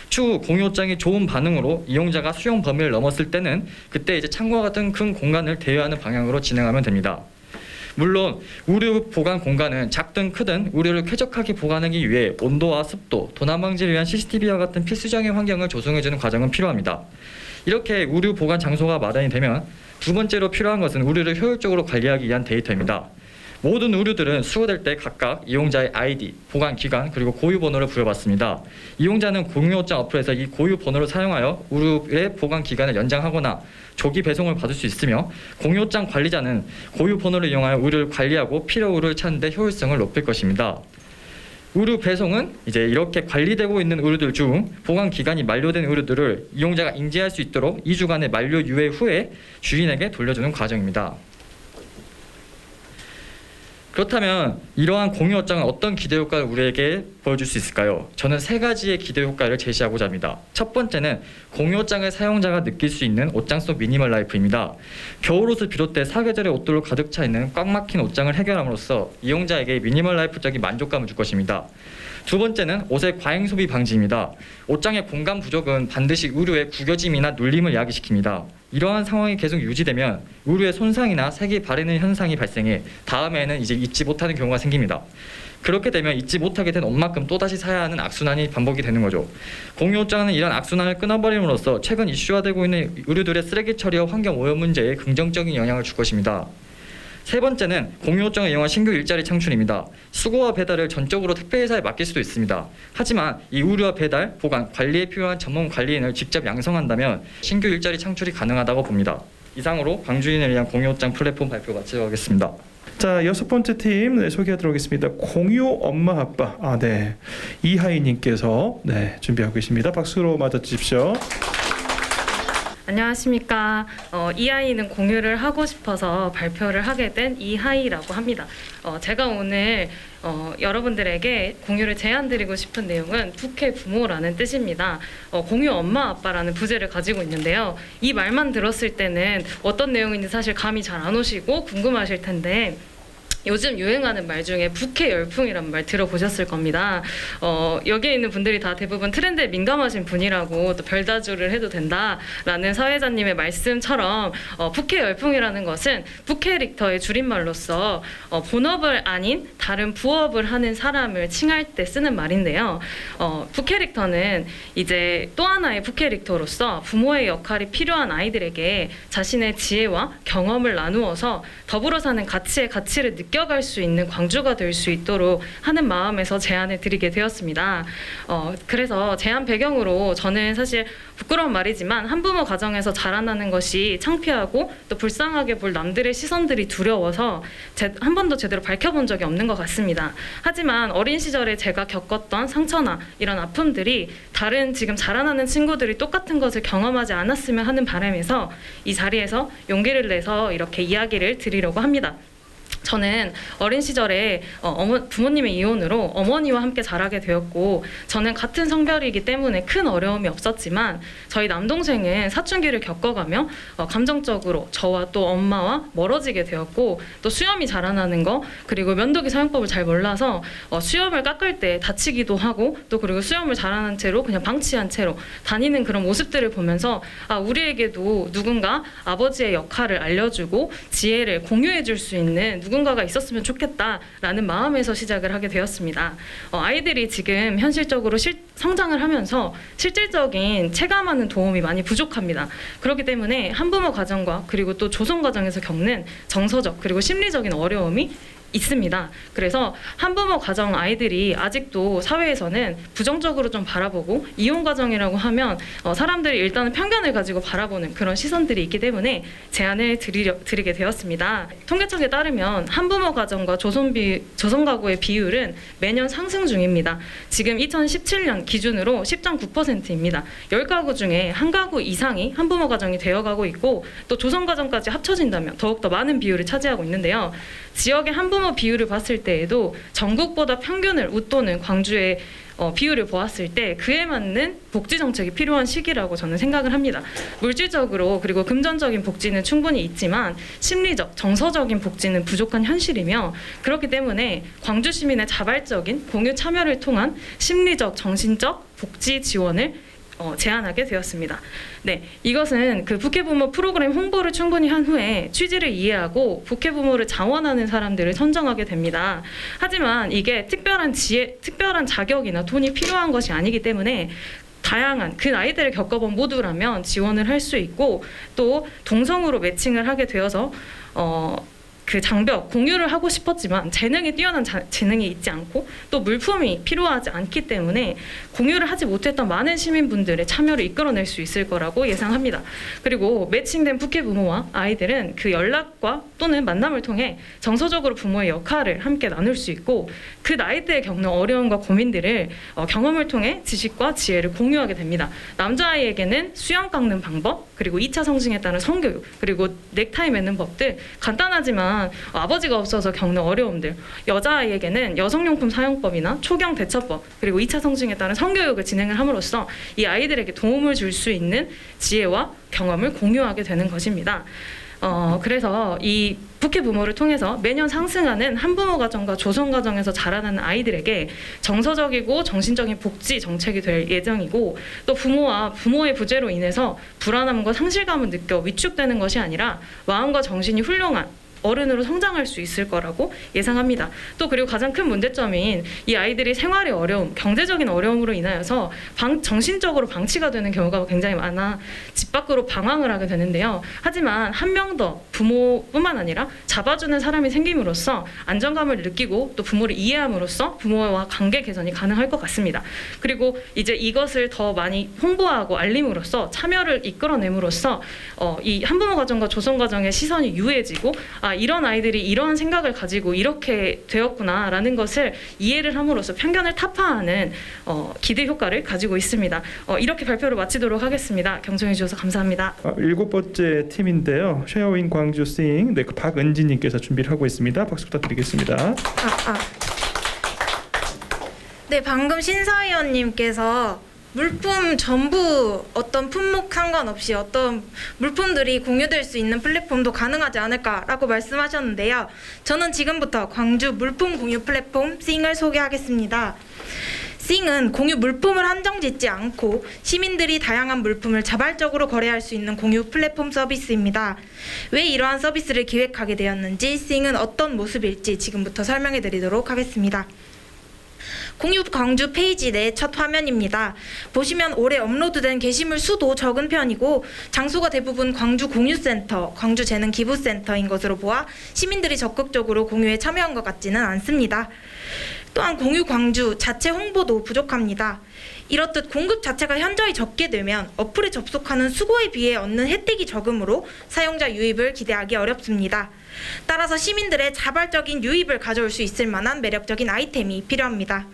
추후 공유 옷장이 좋은 반응으로 이용자가 수용 범위를 넘었을 때는 그때 이제 창고와 같은 큰 공간을 대여하는 방향으로 진행하면 됩니다. 물론 의류 보관 공간은 작든 크든 의류를 쾌적하게 보관하기 위해 온도와 습도, 도난 방지를 위한 CCTV와 같은 필수적인 환경을 조성해주는 과정은 필요합니다. 이렇게 의류 보관 장소가 마련이 되면 두 번째로 필요한 것은 의류를 효율적으로 관리하기 위한 데이터입니다. 모든 의류들은 수거될 때 각각 이용자의 아이디, 보관 기간, 그리고 고유 번호를 부여받습니다. 이용자는 공유옷장 어플에서 이 고유 번호를 사용하여 의류의 보관 기간을 연장하거나 조기 배송을 받을 수 있으며 공유옷장 관리자는 고유 번호를 이용하여 의류를 관리하고 필요 의류를 찾는 데 효율성을 높일 것입니다. 의류 배송은 이제 이렇게 관리되고 있는 의류들 중 보관 기간이 만료된 의류들을 이용자가 인지할 수 있도록 2주간의 만료 유예 후에 주인에게 돌려주는 과정입니다. 그렇다면 이러한 공유 옷장은 어떤 기대 효과를 우리에게 보여줄 수 있을까요? 저는 세 가지의 기대 효과를 제시하고자 합니다. 첫 번째는 공유 옷장을 사용자가 느낄 수 있는 옷장 속 미니멀 라이프입니다. 겨울옷을 비롯해 사계절의 옷들로 가득 차 있는 꽉 막힌 옷장을 해결함으로써 이용자에게 미니멀 라이프적인 만족감을 줄 것입니다. 두 번째는 옷의 과잉 소비 방지입니다. 옷장의 공간 부족은 반드시 의류의 구겨짐이나 눌림을 야기시킵니다. 이러한 상황이 계속 유지되면 의류의 손상이나 색이 바래는 현상이 발생해 다음에는 이제 잊지 못하는 경우가 생깁니다. 그렇게 되면 잊지 못하게 된 옷만큼 또다시 사야 하는 악순환이 반복이 되는 거죠. 공유 옷장은 이런 악순환을 끊어버림으로써 최근 이슈화되고 있는 의류들의 쓰레기 처리와 환경 오염 문제에 긍정적인 영향을 줄 것입니다. 세 번째는 공유 옷장을 이용한 신규 일자리 창출입니다. 수거와 배달을 전적으로 택배회사에 맡길 수도 있습니다. 하지만 이 의류와 배달, 보관, 관리에 필요한 전문 관리인을 직접 양성한다면 신규 일자리 창출이 가능하다고 봅니다. 이상으로 광주인을 위한 공유 옷장 플랫폼 발표 마치도록 하겠습니다. 자, 여섯 번째 팀 소개하도록 하겠습니다. 공유 엄마 아빠 이하이님께서 준비하고 계십니다. 박수로 맞아주십시오. 안녕하십니까. 이 아이는 공유를 하고 싶어서 발표를 하게 된 이하이라고 합니다. 제가 오늘 여러분들에게 공유를 제안드리고 싶은 내용은 부캐 부모라는 뜻입니다. 공유 엄마 아빠라는 부제를 가지고 있는데요. 이 말만 들었을 때는 어떤 내용인지 사실 감이 잘 안 오시고 궁금하실 텐데 요즘 유행하는 말 중에 부캐 열풍이란 말 들어보셨을 겁니다. 여기에 있는 분들이 다 대부분 트렌드에 민감하신 분이라고 또 별다주를 해도 된다라는 사회자님의 말씀처럼 부캐 열풍이라는 것은 부캐릭터의 줄임말로서 본업을 아닌 다른 부업을 하는 사람을 칭할 때 쓰는 말인데요. 부캐릭터는 이제 또 하나의 부캐릭터로서 부모의 역할이 필요한 아이들에게 자신의 지혜와 경험을 나누어서 더불어 사는 가치의 가치를 느껴갈 수 있는 광주가 될 수 있도록 하는 마음에서 제안을 드리게 되었습니다. 그래서 제안 배경으로 저는 사실 부끄러운 말이지만 한부모 가정에서 자라나는 것이 창피하고 또 불쌍하게 볼 남들의 시선들이 두려워서 한 번도 제대로 밝혀본 적이 없는 것 같습니다. 하지만 어린 시절에 제가 겪었던 상처나 이런 아픔들이 다른 지금 자라나는 친구들이 똑같은 것을 경험하지 않았으면 하는 바람에서 이 자리에서 용기를 내서 이렇게 이야기를 드리려고 합니다. 저는 어린 시절에 부모님의 이혼으로 어머니와 함께 자라게 되었고 저는 같은 성별이기 때문에 큰 어려움이 없었지만 저희 남동생은 사춘기를 겪어가며 감정적으로 저와 또 엄마와 멀어지게 되었고 또 수염이 자라나는 거 그리고 면도기 사용법을 잘 몰라서 수염을 깎을 때 다치기도 하고 또 그리고 수염을 자라난 채로 그냥 방치한 채로 다니는 그런 모습들을 보면서 우리에게도 누군가 아버지의 역할을 알려주고 지혜를 공유해 줄 수 있는 누군가가 있었으면 좋겠다라는 마음에서 시작을 하게 되었습니다. 아이들이 지금 현실적으로 성장을 하면서 실질적인 체감하는 도움이 많이 부족합니다. 그렇기 때문에 한부모 가정과 그리고 또 조성 가정에서 겪는 정서적 그리고 심리적인 어려움이 있습니다. 그래서 한부모 가정 아이들이 아직도 사회에서는 부정적으로 좀 바라보고 이혼 가정이라고 하면 사람들이 일단은 편견을 가지고 바라보는 그런 시선들이 있기 때문에 제안을 드리게 되었습니다. 통계청에 따르면 한부모 가정과 조선 가구의 비율은 매년 상승 중입니다. 지금 2017년 기준으로 10.9%입니다. 10가구 중에 한 가구 이상이 한부모 가정이 되어가고 있고 또 조선 가정까지 합쳐진다면 더욱더 많은 비율을 차지하고 있는데요. 지역의 한부모 비율을 봤을 때에도 전국보다 평균을 웃도는 광주의 비율을 보았을 때 그에 맞는 복지 정책이 필요한 시기라고 저는 생각을 합니다. 물질적으로 그리고 금전적인 복지는 충분히 있지만 심리적, 정서적인 복지는 부족한 현실이며 그렇기 때문에 광주 시민의 자발적인 공유 참여를 통한 심리적, 정신적 복지 지원을 제안하게 되었습니다. 네, 이것은 그 부캐부모 프로그램 홍보를 충분히 한 후에 취지를 이해하고 부캐부모를 자원하는 사람들을 선정하게 됩니다. 하지만 이게 특별한 자격이나 돈이 필요한 것이 아니기 때문에 다양한 그 나이대를 겪어본 모두라면 지원을 할 수 있고 또 동성으로 매칭을 하게 되어서 그 장벽 공유를 하고 싶었지만 재능이 뛰어난 재능이 있지 않고 또 물품이 필요하지 않기 때문에 공유를 하지 못했던 많은 시민분들의 참여를 이끌어낼 수 있을 거라고 예상합니다. 그리고 매칭된 부캐 부모와 아이들은 그 연락과 또는 만남을 통해 정서적으로 부모의 역할을 함께 나눌 수 있고 그 나이대에 겪는 어려움과 고민들을 경험을 통해 지식과 지혜를 공유하게 됩니다. 남자아이에게는 수염 깎는 방법 그리고 2차 성징에 따른 성교육 그리고 넥타이 매는 법들 간단하지만 아버지가 없어서 겪는 어려움들 여자아이에게는 여성용품 사용법이나 초경 대처법 그리고 2차 성징에 따른 성교육을 진행을 함으로써 이 아이들에게 도움을 줄 수 있는 지혜와 경험을 공유하게 되는 것입니다. 그래서 이 부캐 부모를 통해서 매년 상승하는 한부모 가정과 조성 가정에서 자라나는 아이들에게 정서적이고 정신적인 복지 정책이 될 예정이고 또 부모와 부모의 부재로 인해서 불안함과 상실감을 느껴 위축되는 것이 아니라 마음과 정신이 훌륭한 어른으로 성장할 수 있을 거라고 예상합니다. 또 그리고 가장 큰 문제점인 이 아이들이 생활의 어려움, 경제적인 어려움으로 인하여서 정신적으로 방치가 되는 경우가 굉장히 많아 집 밖으로 방황을 하게 되는데요. 하지만 한 명 더 부모뿐만 아니라 잡아주는 사람이 생김으로써 안정감을 느끼고 또 부모를 이해함으로써 부모와 관계 개선이 가능할 것 같습니다. 그리고 이제 이것을 더 많이 홍보하고 알림으로써 참여를 이끌어냄으로써 이 한부모 가정과 조성 가정의 시선이 유해지고 이런 아이들이 이러한 생각을 가지고 이렇게 되었구나라는 것을 이해를 함으로써 편견을 타파하는 기대 효과를 가지고 있습니다. 이렇게 발표를 마치도록 하겠습니다. 경청해 주셔서 감사합니다. 7번째 팀인데요. 쉐어인 광주 싱 그 박은지님께서 준비를 하고 있습니다. 박수 부탁드리겠습니다. 네, 방금 심사위원님께서 물품 전부 어떤 품목 상관없이 어떤 물품들이 공유될 수 있는 플랫폼도 가능하지 않을까라고 말씀하셨는데요. 저는 지금부터 광주 물품 공유 플랫폼 싱을 소개하겠습니다. 싱은 공유 물품을 한정짓지 않고 시민들이 다양한 물품을 자발적으로 거래할 수 있는 공유 플랫폼 서비스입니다. 왜 이러한 서비스를 기획하게 되었는지, 싱은 어떤 모습일지 지금부터 설명해 드리도록 하겠습니다. 공유 광주 페이지 내 첫 화면입니다. 보시면 올해 업로드된 게시물 수도 적은 편이고 장소가 대부분 광주 공유센터, 광주재능기부센터인 것으로 보아 시민들이 적극적으로 공유에 참여한 것 같지는 않습니다. 또한 공유 광주 자체 홍보도 부족합니다. 이렇듯 공급 자체가 현저히 적게 되면 어플에 접속하는 수고에 비해 얻는 혜택이 적으므로 사용자 유입을 기대하기 어렵습니다. 따라서 시민들의 자발적인 유입을 가져올 수 있을 만한 매력적인 아이템이 필요합니다.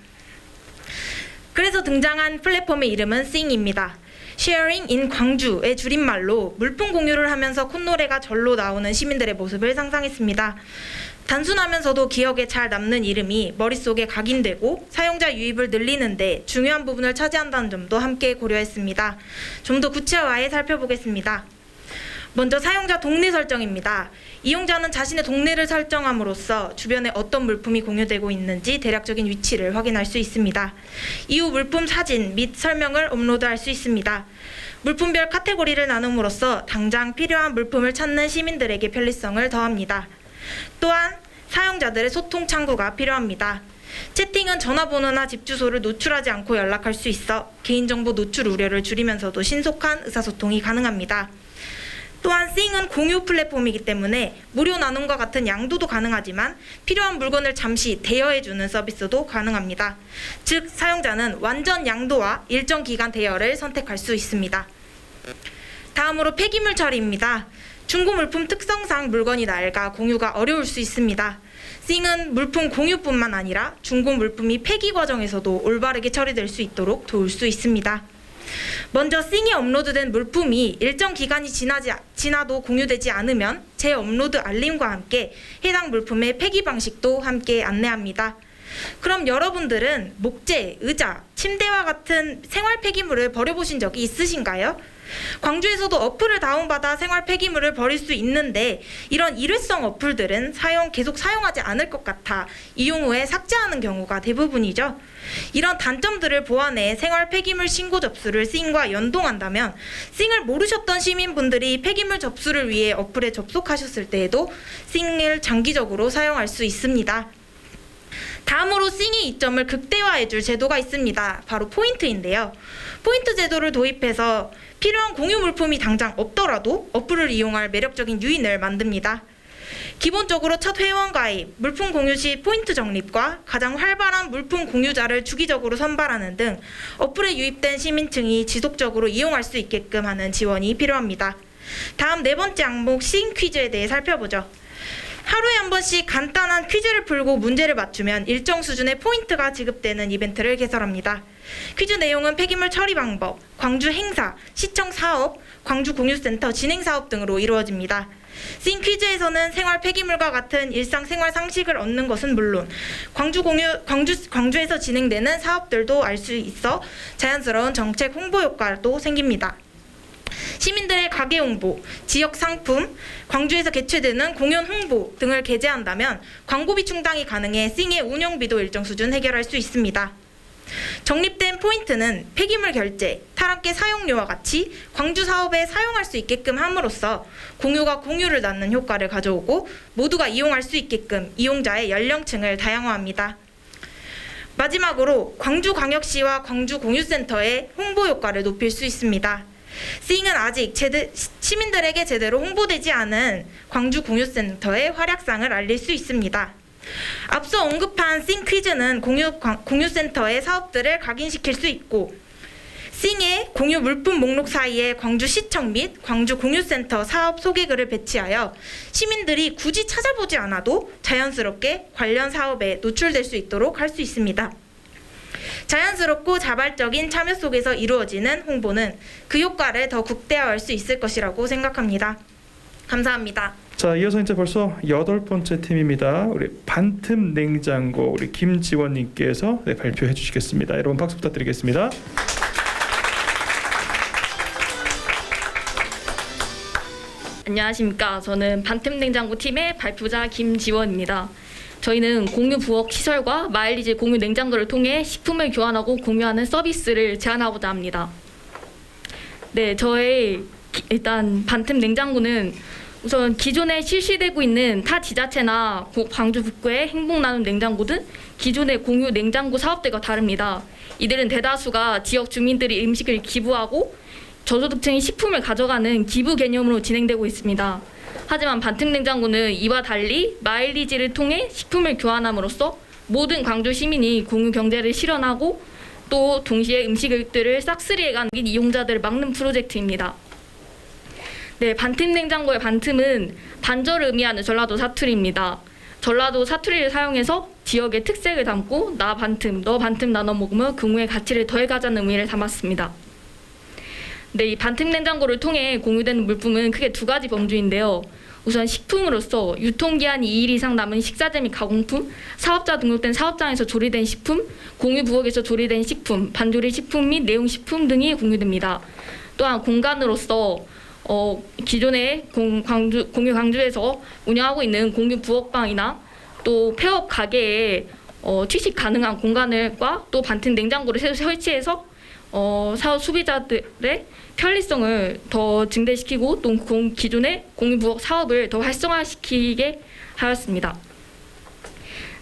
그래서 등장한 플랫폼의 이름은 싱입니다. Sharing in 광주의 줄임말로 물품 공유를 하면서 콧노래가 절로 나오는 시민들의 모습을 상상했습니다. 단순하면서도 기억에 잘 남는 이름이 머릿속에 각인되고 사용자 유입을 늘리는데 중요한 부분을 차지한다는 점도 함께 고려했습니다. 좀 더 구체화해 살펴보겠습니다. 먼저 사용자 동네 설정입니다. 이용자는 자신의 동네를 설정함으로써 주변에 어떤 물품이 공유되고 있는지 대략적인 위치를 확인할 수 있습니다. 이후 물품 사진 및 설명을 업로드할 수 있습니다. 물품별 카테고리를 나눔으로써 당장 필요한 물품을 찾는 시민들에게 편리성을 더합니다. 또한 사용자들의 소통 창구가 필요합니다. 채팅은 전화번호나 집 주소를 노출하지 않고 연락할 수 있어 개인정보 노출 우려를 줄이면서도 신속한 의사소통이 가능합니다. 또한 싱은 공유 플랫폼이기 때문에 무료 나눔과 같은 양도도 가능하지만 필요한 물건을 잠시 대여해주는 서비스도 가능합니다. 즉 사용자는 완전 양도와 일정 기간 대여를 선택할 수 있습니다. 다음으로 폐기물 처리입니다. 중고 물품 특성상 물건이 낡아 공유가 어려울 수 있습니다. 싱은 물품 공유뿐만 아니라 중고 물품이 폐기 과정에서도 올바르게 처리될 수 있도록 도울 수 있습니다. 먼저 싱에 업로드된 물품이 일정 기간이 지나도 공유되지 않으면 재업로드 알림과 함께 해당 물품의 폐기 방식도 함께 안내합니다. 그럼 여러분들은 목재, 의자, 침대와 같은 생활 폐기물을 버려보신 적이 있으신가요? 광주에서도 어플을 다운받아 생활 폐기물을 버릴 수 있는데 이런 일회성 어플들은 계속 사용하지 않을 것 같아 이용 후에 삭제하는 경우가 대부분이죠. 이런 단점들을 보완해 생활 폐기물 신고 접수를 싱과 연동한다면 싱을 모르셨던 시민분들이 폐기물 접수를 위해 어플에 접속하셨을 때에도 싱을 장기적으로 사용할 수 있습니다. 다음으로 싱의 이점을 극대화해줄 제도가 있습니다. 바로 포인트인데요. 포인트 제도를 도입해서 필요한 공유 물품이 당장 없더라도 어플을 이용할 매력적인 유인을 만듭니다. 기본적으로 첫 회원 가입, 물품 공유 시 포인트 적립과 가장 활발한 물품 공유자를 주기적으로 선발하는 등 어플에 유입된 시민층이 지속적으로 이용할 수 있게끔 하는 지원이 필요합니다. 다음 네 번째 항목 싱 퀴즈에 대해 살펴보죠. 하루에 한 번씩 간단한 퀴즈를 풀고 문제를 맞추면 일정 수준의 포인트가 지급되는 이벤트를 개설합니다. 퀴즈 내용은 폐기물 처리 방법, 광주 행사, 시청 사업, 광주 공유센터 진행 사업 등으로 이루어집니다. 싱 퀴즈에서는 생활 폐기물과 같은 일상생활 상식을 얻는 것은 물론 광주에서 진행되는 사업들도 알 수 있어 자연스러운 정책 홍보 효과도 생깁니다. 시민들의 가게 홍보, 지역 상품, 광주에서 개최되는 공연 홍보 등을 게재한다면 광고비 충당이 가능해 싱의 운영비도 일정 수준 해결할 수 있습니다. 적립된 포인트는 폐기물 결제, 탈압계 사용료와 같이 광주 사업에 사용할 수 있게끔 함으로써 공유가 공유를 낳는 효과를 가져오고 모두가 이용할 수 있게끔 이용자의 연령층을 다양화합니다. 마지막으로 광주광역시와 광주공유센터의 홍보 효과를 높일 수 있습니다. 싱은 아직 시민들에게 제대로 홍보되지 않은 광주공유센터의 활약상을 알릴 수 있습니다. 앞서 언급한 싱 퀴즈는 공유센터의 사업들을 각인시킬 수 있고 싱의 공유 물품 목록 사이에 광주시청 및 광주공유센터 사업 소개글을 배치하여 시민들이 굳이 찾아보지 않아도 자연스럽게 관련 사업에 노출될 수 있도록 할 수 있습니다. 자연스럽고 자발적인 참여 속에서 이루어지는 홍보는 그 효과를 더 극대화할 수 있을 것이라고 생각합니다. 감사합니다. 자, 이어서 이제 벌써 8번째 팀입니다. 우리 반틈 냉장고 우리 김지원님께서 발표해 주시겠습니다. 여러분 박수 부탁드리겠습니다. 안녕하십니까. 저는 반틈 냉장고 팀의 발표자 김지원입니다. 저희는 공유 부엌 시설과 마일리지 공유 냉장고를 통해 식품을 교환하고 공유하는 서비스를 제안하고자 합니다. 네, 저의 일단 반틈 냉장고는 우선 기존에 실시되고 있는 타 지자체나 광주 북구의 행복 나눔 냉장고 등 기존의 공유 냉장고 사업들과 다릅니다. 이들은 대다수가 지역 주민들이 음식을 기부하고 저소득층이 식품을 가져가는 기부 개념으로 진행되고 있습니다. 하지만 반틈 냉장고는 이와 달리 마일리지를 통해 식품을 교환함으로써 모든 광주 시민이 공유 경제를 실현하고 또 동시에 음식들을 싹쓸이해가는 이용자들을 막는 프로젝트입니다. 네, 반틈 냉장고의 반틈은 반절을 의미하는 전라도 사투리입니다. 전라도 사투리를 사용해서 지역의 특색을 담고 나 반틈, 너 반틈 나눠 먹으며 공유의 가치를 더해가자는 의미를 담았습니다. 네, 이 반틈 냉장고를 통해 공유되는 물품은 크게 두 가지 범주인데요. 우선 식품 식품으로서 유통기한이 2일 이상 남은 식자재 및 가공품, 사업자 등록된 사업장에서 조리된 식품, 공유 부엌에서 조리된 식품, 반조리 식품 및 내용식품 등이 공유됩니다. 또한 공간으로서 기존에 공유 광주에서 운영하고 있는 공유 부엌방이나 또 폐업 가게에 취식 가능한 공간을과 또 반틈 냉장고를 설치해서 사업 소비자들의 편리성을 더 증대시키고 또 기존의 공유 부엌 사업을 더 활성화시키게 하였습니다.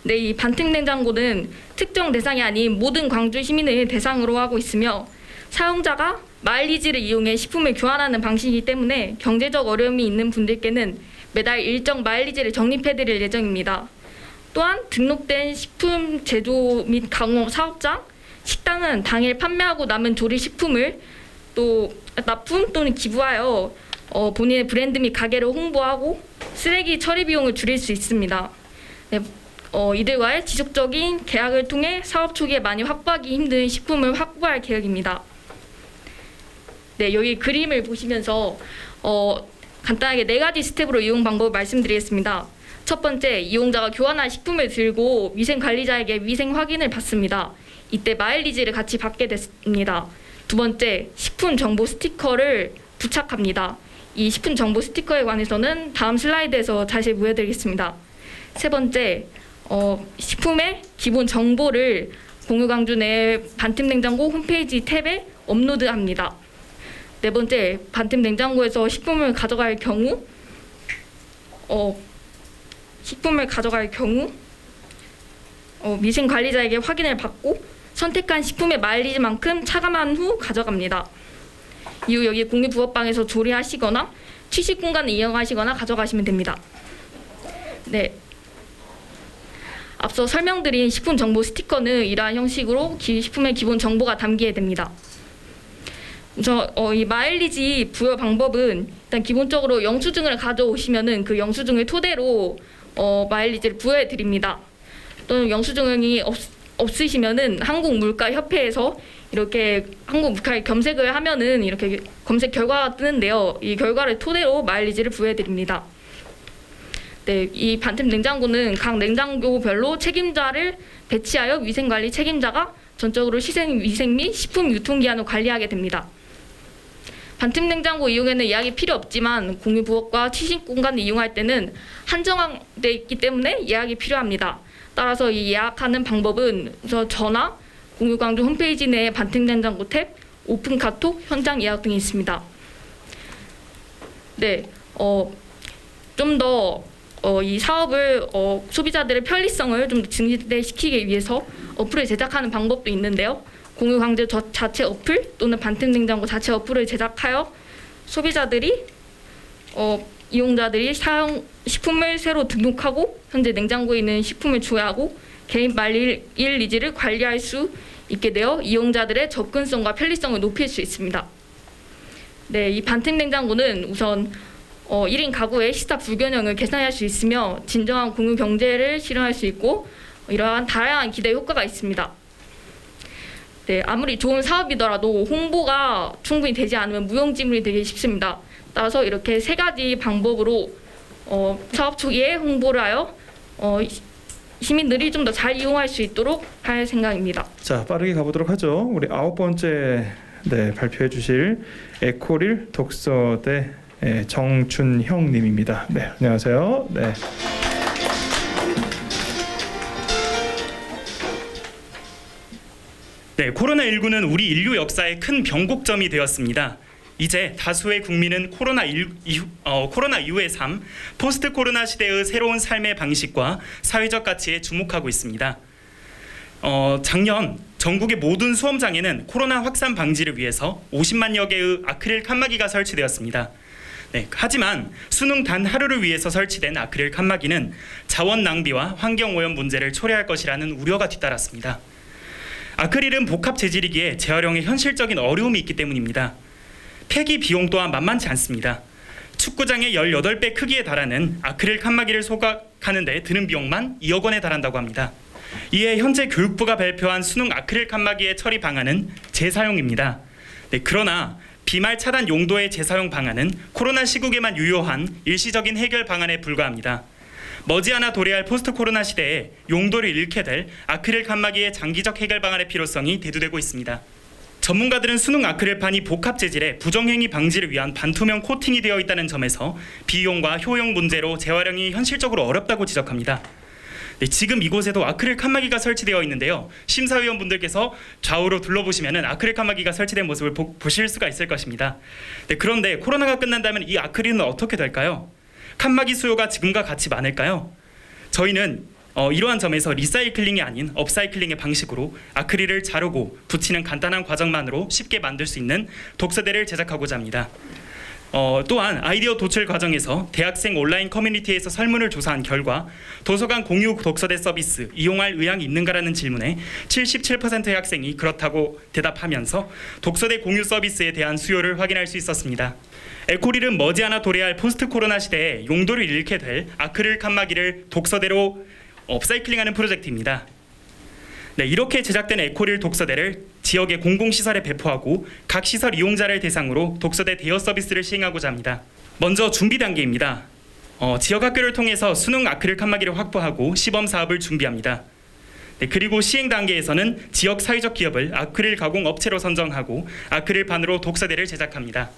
네, 이 반틈 냉장고는 특정 대상이 아닌 모든 광주 시민을 대상으로 하고 있으며 사용자가 마일리지를 이용해 식품을 교환하는 방식이기 때문에 경제적 어려움이 있는 분들께는 매달 일정 마일리지를 적립해드릴 예정입니다. 또한 등록된 식품 제조 및 가공업 사업장, 식당은 당일 판매하고 남은 조리 식품을 또 납품 또는 기부하여 본인의 브랜드 및 가게를 홍보하고 쓰레기 처리 비용을 줄일 수 있습니다. 네, 이들과의 지속적인 계약을 통해 사업 초기에 많이 확보하기 힘든 식품을 확보할 계획입니다. 네, 여기 그림을 보시면서 간단하게 4가지 스텝으로 이용 방법을 말씀드리겠습니다. 첫 번째, 이용자가 교환한 식품을 들고 위생관리자에게 위생 확인을 받습니다. 이때 마일리지를 같이 받게 됐습니다. 두 번째, 식품 정보 스티커를 부착합니다. 이 식품 정보 스티커에 관해서는 다음 슬라이드에서 자세히 보여드리겠습니다. 세 번째, 식품의 기본 정보를 공유광주 내 반틈 냉장고 홈페이지 탭에 업로드합니다. 네 번째, 반틈 냉장고에서 식품을 가져갈 경우 위생 관리자에게 확인을 받고 선택한 식품의 마일리지만큼 차감한 후 가져갑니다. 이후 여기 공유 부엌방에서 조리하시거나 취식 공간을 이용하시거나 가져가시면 됩니다. 네. 앞서 설명드린 식품 정보 스티커는 이러한 형식으로 식품의 기본 정보가 담기게 됩니다. 우선 이 마일리지 부여 방법은 일단 기본적으로 영수증을 가져오시면은 그 영수증을 토대로 마일리지를 부여해 드립니다. 또는 영수증이 없으시면은 한국물가협회에서 이렇게 한국물가에 검색을 하면은 이렇게 검색 결과가 뜨는데요. 이 결과를 토대로 마일리지를 부여해 드립니다. 네, 이 반틈 냉장고는 각 냉장고별로 책임자를 배치하여 위생관리 책임자가 전적으로 위생 및 식품 유통기한을 관리하게 됩니다. 반틈 냉장고 이용에는 예약이 필요 없지만 공유 부엌과 취식 공간을 이용할 때는 한정돼 있기 때문에 예약이 필요합니다. 따라서 이 예약하는 방법은 전화, 공유광주 홈페이지 내에 반틈 냉장고 탭, 오픈 카톡, 현장 예약 등이 있습니다. 네, 좀 더 이 사업을 소비자들의 편리성을 좀 더 증대시키기 위해서 어플을 제작하는 방법도 있는데요. 공유광주 자체 어플 또는 반틈 냉장고 자체 어플을 제작하여 소비자들이 이용자들이 식품을 새로 등록하고 현재 냉장고에 있는 식품을 조회하고 개인 마일리지를 관리할 수 있게 되어 이용자들의 접근성과 편리성을 높일 수 있습니다. 네, 이 반틈 냉장고는 우선 1인 가구의 식사 불균형을 개선할 수 있으며 진정한 공유 경제를 실현할 수 있고 이러한 다양한 기대 효과가 있습니다. 네, 아무리 좋은 사업이더라도 홍보가 충분히 되지 않으면 무용지물이 되기 쉽습니다. 따라서 이렇게 3가지 방법으로 사업 초기에 홍보를 하여 시민들이 좀 더 잘 이용할 수 있도록 할 생각입니다. 자, 빠르게 가보도록 하죠. 우리 9번째 발표해 주실 에코릴 독서대 정준형 님입니다. 네, 안녕하세요. 네. 네, 코로나19는 우리 인류 역사의 큰 변곡점이 되었습니다. 이제 다수의 국민은 코로나 이후의 삶, 포스트 코로나 시대의 새로운 삶의 방식과 사회적 가치에 주목하고 있습니다. 작년 전국의 모든 수험장에는 코로나 확산 방지를 위해서 50만여 개의 아크릴 칸막이가 설치되었습니다. 네, 하지만 수능 단 하루를 위해서 설치된 아크릴 칸막이는 자원 낭비와 환경 오염 문제를 초래할 것이라는 우려가 뒤따랐습니다. 아크릴은 복합 재질이기에 재활용에 현실적인 어려움이 있기 때문입니다. 폐기 비용 또한 만만치 않습니다. 축구장의 18배 크기에 달하는 아크릴 칸막이를 소각하는 데 드는 비용만 2억 원에 달한다고 합니다. 이에 현재 교육부가 발표한 수능 아크릴 칸막이의 처리 방안은 재사용입니다. 네, 그러나 비말 차단 용도의 재사용 방안은 코로나 시국에만 유효한 일시적인 해결 방안에 불과합니다. 머지않아 도래할 포스트 코로나 시대에 용도를 잃게 될 아크릴 칸막이의 장기적 해결 방안의 필요성이 대두되고 있습니다. 전문가들은 수능 아크릴판이 복합 재질의 부정행위 방지를 위한 반투명 코팅이 되어 있다는 점에서 비용과 효용 문제로 재활용이 현실적으로 어렵다고 지적합니다. 네, 지금 이곳에도 아크릴 칸막이가 설치되어 있는데요. 심사위원분들께서 좌우로 둘러보시면 아크릴 칸막이가 설치된 모습을 보실 수가 있을 것입니다. 네, 그런데 코로나가 끝난다면 이 아크릴은 어떻게 될까요? 칸막이 수요가 지금과 같이 많을까요? 저희는 이러한 점에서 리사이클링이 아닌 업사이클링의 방식으로 아크릴을 자르고 붙이는 간단한 과정만으로 쉽게 만들 수 있는 독서대를 제작하고자 합니다. 또한 아이디어 도출 과정에서 대학생 온라인 커뮤니티에서 설문을 조사한 결과 도서관 공유 독서대 서비스 이용할 의향이 있는가라는 질문에 77%의 학생이 그렇다고 대답하면서 독서대 공유 서비스에 대한 수요를 확인할 수 있었습니다. 에코릴은 머지않아 도래할 포스트 코로나 시대에 용도를 잃게 될 아크릴 칸막이를 독서대로 업사이클링하는 프로젝트입니다. 네, 이렇게 제작된 에코릴 독서대를 지역의 공공시설에 배포하고 각 시설 이용자를 대상으로 독서대 대여 서비스를 시행하고자 합니다. 먼저 준비 단계입니다. 지역 학교를 통해서 수능 아크릴 칸막이를 확보하고 시범 사업을 준비합니다. 네, 그리고 시행 단계에서는 지역 사회적 기업을 아크릴 가공 업체로 선정하고 아크릴판으로 독서대를 제작합니다.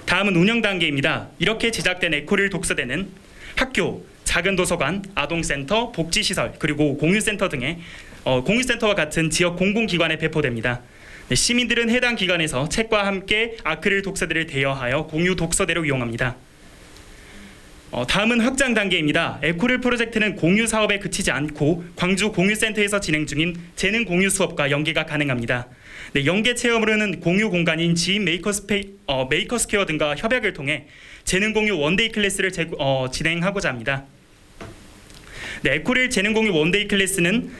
다음은 운영 단계입니다. 이렇게 제작된 에코릴 독서대는 학교, 작은 도서관, 아동센터, 복지시설, 그리고 공유센터 등의 공유센터와 같은 지역 공공기관에 배포됩니다. 네, 시민들은 해당 기관에서 책과 함께 아크릴 독서대를 대여하여 공유 독서대로 이용합니다. 다음은 확장 단계입니다. 에코릴 프로젝트는 공유 사업에 그치지 않고 광주 공유센터에서 진행 중인 재능 공유 수업과 연계가 가능합니다. 네, 연계 체험으로는 공유 공간인 지인 메이커스퀘어 등과 협약을 통해 재능 공유 원데이 클래스를 진행하고자 합니다. 네, 에코릴 재능 공유 원데이 클래스는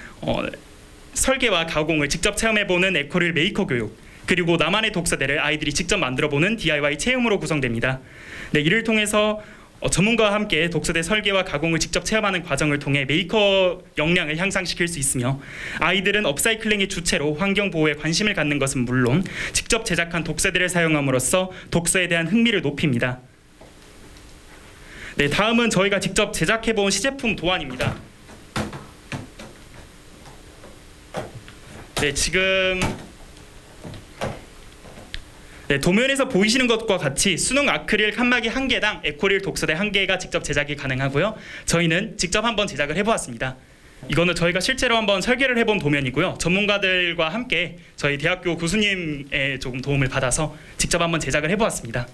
설계와 가공을 직접 체험해보는 에코릴 메이커 교육, 그리고 나만의 독서대를 아이들이 직접 만들어보는 DIY 체험으로 구성됩니다. 네, 이를 통해서 전문가와 함께 독서대 설계와 가공을 직접 체험하는 과정을 통해 메이커 역량을 향상시킬 수 있으며 아이들은 업사이클링의 주체로 환경 보호에 관심을 갖는 것은 물론 직접 제작한 독서대를 사용함으로써 독서에 대한 흥미를 높입니다. 네, 다음은 저희가 직접 제작해본 시제품 도안입니다. 네, 지금 도면에서 보이시는 것과 같이 수능 아크릴 칸막이 1개당 에코릴 독서대 1개가 직접 제작이 가능하고요. 저희는 직접 한번 제작을 해보았습니다. 이거는 저희가 실제로 한번 설계를 해본 도면이고요. 전문가들과 함께 저희 대학교 교수님의 조금 도움을 받아서 직접 한번 제작을 해보았습니다.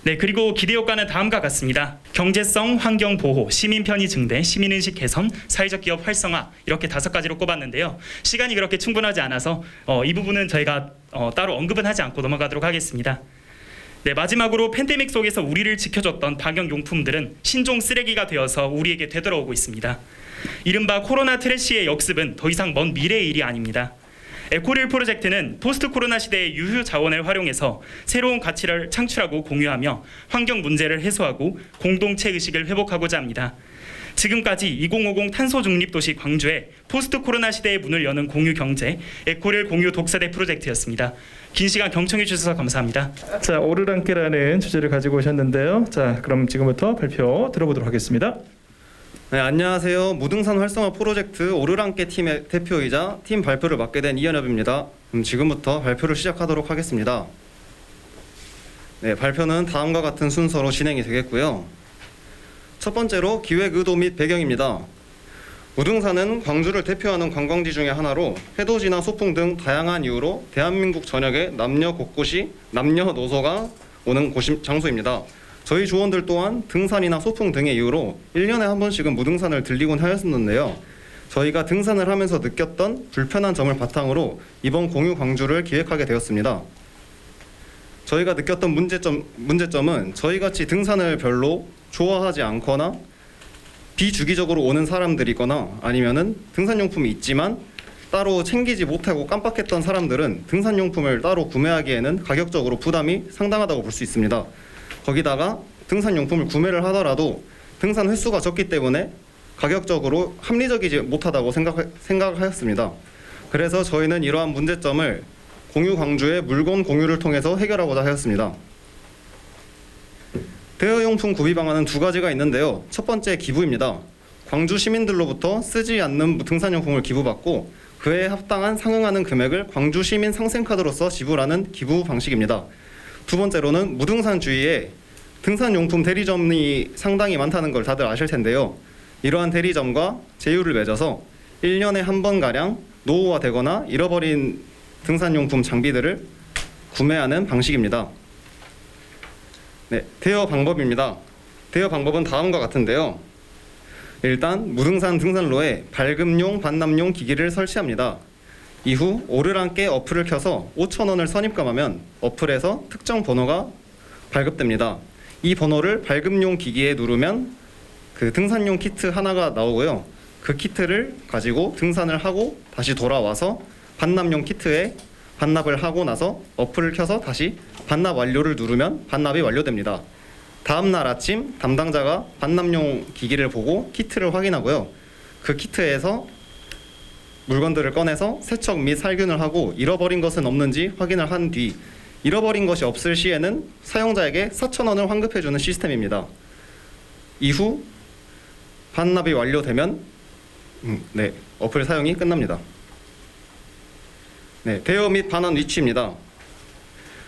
네, 그리고 기대 효과는 다음과 같습니다. 경제성, 환경 보호, 시민 편의 증대, 시민의식 개선, 사회적 기업 활성화 이렇게 5가지로 꼽았는데요. 시간이 그렇게 충분하지 않아서 이 부분은 저희가 따로 언급은 하지 않고 넘어가도록 하겠습니다. 네, 마지막으로 팬데믹 속에서 우리를 지켜줬던 방역용품들은 신종 쓰레기가 되어서 우리에게 되돌아오고 있습니다. 이른바 코로나 트래시의 역습은 더 이상 먼 미래의 일이 아닙니다. 에코릴 프로젝트는 포스트 코로나 시대의 유휴 자원을 활용해서 새로운 가치를 창출하고 공유하며 환경 문제를 해소하고 공동체 의식을 회복하고자 합니다. 지금까지 2050 탄소 중립 도시 광주의 포스트 코로나 시대의 문을 여는 공유 경제 에코릴 공유 독서대 프로젝트였습니다. 긴 시간 경청해 주셔서 감사합니다. 자, 오르랑께라는 주제를 가지고 오셨는데요. 자, 그럼 지금부터 발표 들어보도록 하겠습니다. 네, 안녕하세요. 무등산 활성화 프로젝트 오르랑께 팀의 대표이자 팀 발표를 맡게 된 이현엽입니다. 지금부터 발표를 시작하도록 하겠습니다. 네, 발표는 다음과 같은 순서로 진행이 되겠고요. 첫 번째로 기획 의도 및 배경입니다. 무등산은 광주를 대표하는 관광지 중에 하나로 해돋이나 소풍 등 다양한 이유로 대한민국 전역에 남녀 곳곳이 남녀노소가 오는 장소입니다. 저희 조원들 또한 등산이나 소풍 등의 이유로 1년에 한 번씩은 무등산을 들리곤 하였었는데요. 저희가 등산을 하면서 느꼈던 불편한 점을 바탕으로 이번 공유 광주를 기획하게 되었습니다. 저희가 느꼈던 문제점은 저희같이 등산을 별로 좋아하지 않거나 비주기적으로 오는 사람들이거나 아니면은 등산용품이 있지만 따로 챙기지 못하고 깜빡했던 사람들은 등산용품을 따로 구매하기에는 가격적으로 부담이 상당하다고 볼 수 있습니다. 거기다가 등산용품을 구매를 하더라도 등산 횟수가 적기 때문에 가격적으로 합리적이지 못하다고 생각하였습니다. 그래서 저희는 이러한 문제점을 공유 광주의 물건 공유를 통해서 해결하고자 하였습니다. 대여용품 구비 방안은 두 가지가 있는데요. 첫 번째 기부입니다. 광주 시민들로부터 쓰지 않는 등산용품을 기부받고 그에 합당한 상응하는 금액을 광주 시민 상생카드로서 지불하는 기부 방식입니다. 두 번째로는 무등산 주위에 등산용품 대리점이 상당히 많다는 걸 다들 아실 텐데요. 이러한 대리점과 제휴를 맺어서 1년에 한 번가량 노후화되거나 잃어버린 등산용품 장비들을 구매하는 방식입니다. 네, 대여 방법입니다. 대여 방법은 다음과 같은데요. 일단 무등산 등산로에 발급용, 반납용 기기를 설치합니다. 이후 오르락계 어플을 켜서 5,000원을 선입금하면 어플에서 특정 번호가 발급됩니다. 이 번호를 발급용 기기에 누르면 그 등산용 키트 하나가 나오고요. 그 키트를 가지고 등산을 하고 다시 돌아와서 반납용 키트에 반납을 하고 나서 어플을 켜서 다시 반납 완료를 누르면 반납이 완료됩니다. 다음 날 아침 담당자가 반납용 기기를 보고 키트를 확인하고요. 그 키트에서 물건들을 꺼내서 세척 및 살균을 하고 잃어버린 것은 없는지 확인을 한 뒤 잃어버린 것이 없을 시에는 사용자에게 4,000원을 환급해주는 시스템입니다. 이후 반납이 완료되면 어플 사용이 끝납니다. 네, 대여 및 반환 위치입니다.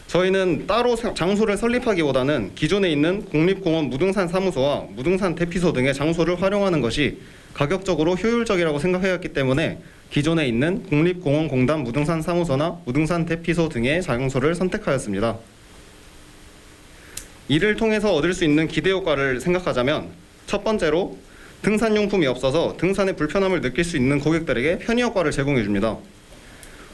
저희는 따로 장소를 설립하기보다는 기존에 있는 국립공원 무등산 사무소와 무등산 대피소 등의 장소를 활용하는 것이 가격적으로 효율적이라고 생각하였기 때문에 기존에 있는 국립공원공단 무등산 사무소나 무등산 대피소 등의 장소를 선택하였습니다. 이를 통해서 얻을 수 있는 기대 효과를 생각하자면 첫 번째로 등산용품이 없어서 등산의 불편함을 느낄 수 있는 고객들에게 편의 효과를 제공해 줍니다.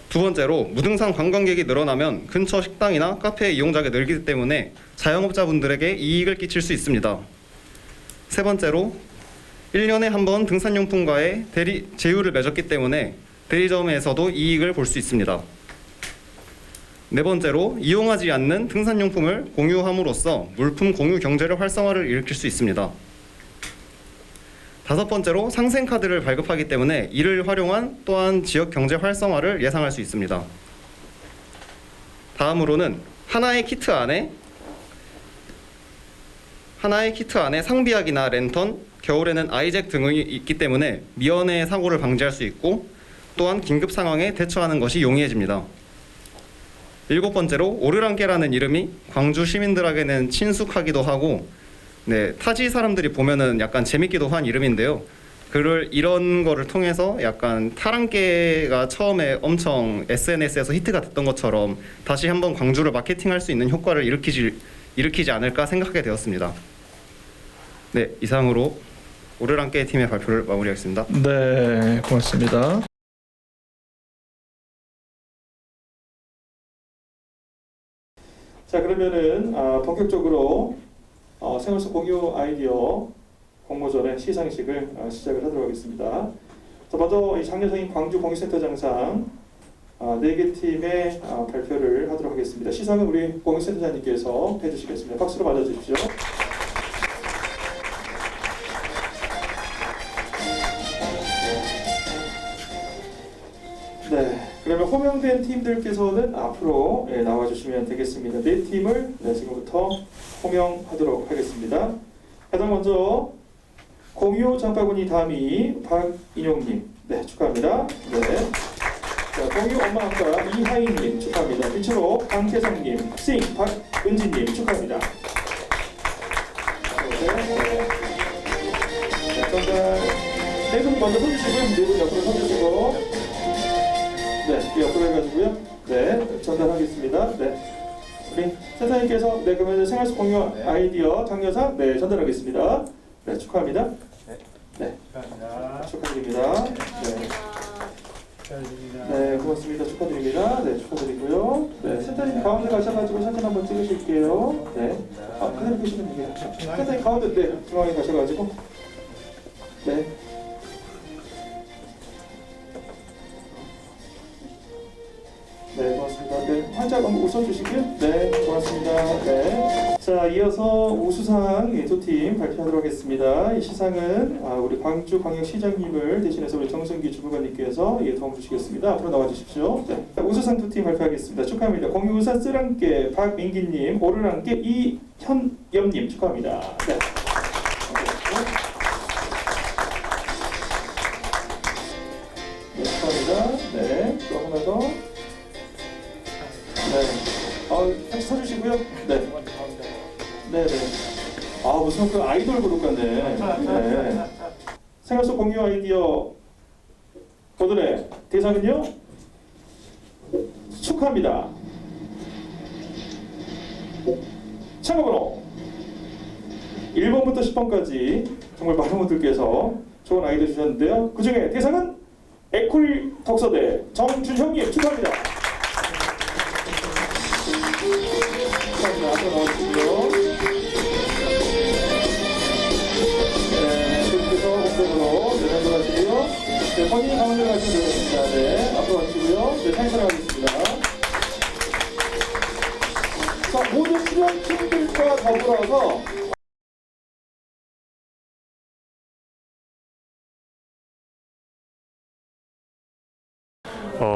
두 번째로 무등산 관광객이 늘어나면 근처 식당이나 카페 이용자가 늘기 때문에 자영업자분들에게 이익을 끼칠 수 있습니다. 세 번째로 1년에 한 번 등산용품과의 제휴를 맺었기 때문에 대리점에서도 이익을 볼 수 있습니다. 네 번째로 이용하지 않는 등산용품을 공유함으로써 물품 공유 경제를 활성화를 일으킬 수 있습니다. 다섯 번째로 상생카드를 발급하기 때문에 이를 활용한 또한 지역 경제 활성화를 예상할 수 있습니다. 다음으로는 하나의 키트 안에 상비약이나 랜턴, 겨울에는 아이잭 등이 있기 때문에 미연의 사고를 방지할 수 있고 또한 긴급 상황에 대처하는 것이 용이해집니다. 일곱 번째로 오르락계라는 이름이 광주 시민들에게는 친숙하기도 하고 타지 사람들이 보면은 약간 재밌기도 한 이름인데요. 이런 거를 통해서 약간 타랑깨가 처음에 엄청 SNS에서 히트가 됐던 것처럼 다시 한번 광주를 마케팅할 수 있는 효과를 일으키지 않을까 생각하게 되었습니다. 네, 이상으로 오르락계 팀의 발표를 마무리하겠습니다. 네, 고맙습니다. 자, 그러면은 본격적으로 생활 속 공유 아이디어 공모전의 시상식을 시작을 하도록 하겠습니다. 자, 먼저 이 장려상인 광주 공유센터장상 4개 팀의 발표를 하도록 하겠습니다. 시상은 우리 공유센터장님께서 해주시겠습니다. 박수로 맞아주십시오. 네, 그러면 호명된 팀들께서는 앞으로 나와주시면 되겠습니다. 4팀을 지금부터 호명하도록 하겠습니다. 가장 먼저 공유 장바구니 다미 박인용님, 네, 축하합니다. 네. 자, 공유 엄마 아빠 이하인님 축하합니다. 빛으로 강태성님, 싱 박은지님 축하합니다. 네. 자, 전달 네 분 먼저 서주시고요. 네 분 옆으로 서주시고. 네, 옆으로 해가지고요. 네, 전달하겠습니다. 네, 우리 센터님께서 그러면 생활 속 공유 아이디어 장려상 전달하겠습니다. 네, 축하합니다. 네, 축하드립니다. 네, 고맙습니다. 축하드립니다. 네, 축하드리고요. 네, 센터님 가운데 가셔가지고 사진 한번 찍으실게요. 네, 그대로 계시면 돼요. 센터님 가운데 중앙에 가셔가지고 네. 네, 고맙습니다. 네, 환자 살짝 한번 웃어주시고요. 네, 고맙습니다. 네. 자, 이어서 우수상 두 팀 발표하도록 하겠습니다. 이 시상은 우리 광주광역시장님을 대신해서 우리 정승기 주무관님께서 도움 주시겠습니다. 앞으로 나와주십시오. 네. 우수상 두 팀 발표하겠습니다. 축하합니다. 공유우사 쓰랑깨 박민기님, 오르랑깨 이현엽님 축하합니다. 네. 네, 축하합니다. 네, 또 하나 더. 네, 같이 서주시고요. 네. 네네. 무슨 그 아이돌 그룹 같네. 네. 생활 속 공유 아이디어 오늘의 대상은요? 축하합니다. 참고번호 1번부터 10번까지 정말 많은 분들께서 좋은 아이디어 주셨는데요. 그 중에 대상은 에콜 독서대 정준형님 축하합니다. 앞으로 나와주시고요. 네, 계속해서 공정으로 내려가시고요. 네, 본인이 가운데 가시면 되겠습니다. 네, 앞으로 와주시고요. 네, 사인사랑 하겠습니다. 자, 모든 출연팀들과 더불어서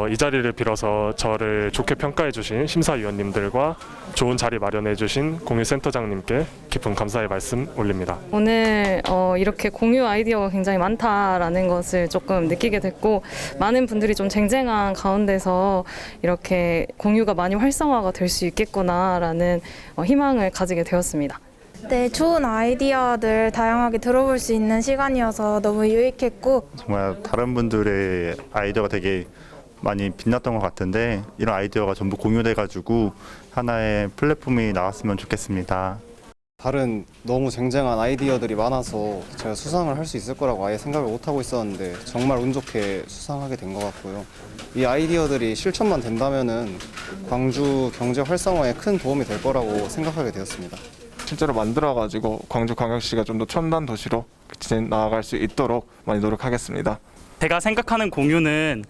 이 자리를 빌어서 저를 좋게 평가해 주신 심사위원님들과 좋은 자리 마련해 주신 공유센터장님께 깊은 감사의 말씀 올립니다. 오늘 이렇게 공유 아이디어가 굉장히 많다라는 것을 조금 느끼게 됐고, 많은 분들이 좀 쟁쟁한 가운데서 이렇게 공유가 많이 활성화가 될 수 있겠구나라는 희망을 가지게 되었습니다. 네, 좋은 아이디어들 다양하게 들어볼 수 있는 시간이어서 너무 유익했고 정말 다른 분들의 아이디어가 되게 많이 빛났던 것 같은데 이런 아이디어가 전부 공유돼가지고 하나의 플랫폼이 나왔으면 좋겠습니다. 다른 너무 쟁쟁한 아이디어들이 많아서 제가 수상을 할 수 있을 거라고 아예 생각을 못하고 있었는데 정말 운 좋게 수상하게 된 것 같고요. 이 아이디어들이 실천만 된다면은 광주 경제 활성화에 큰 도움이 될 거라고 생각하게 되었습니다. 실제로 만들어가지고 광주광역시가 좀 더 첨단 도시로 나아갈 수 있도록 많이 노력하겠습니다. 제가 생각하는 공유는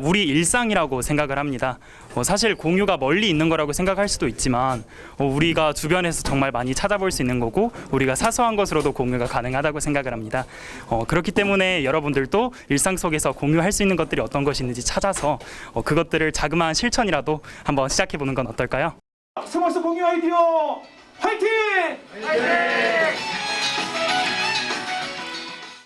우리 일상이라고 생각을 합니다. 사실 공유가 멀리 있는 거라고 생각할 수도 있지만 우리가 주변에서 정말 많이 찾아볼 수 있는 거고 우리가 사소한 것으로도 공유가 가능하다고 생각을 합니다. 그렇기 때문에 여러분들도 일상 속에서 공유할 수 있는 것들이 어떤 것이 있는지 찾아서 그것들을 자그마한 실천이라도 한번 시작해 보는 건 어떨까요? 생활 속 공유 아이디어 화이팅!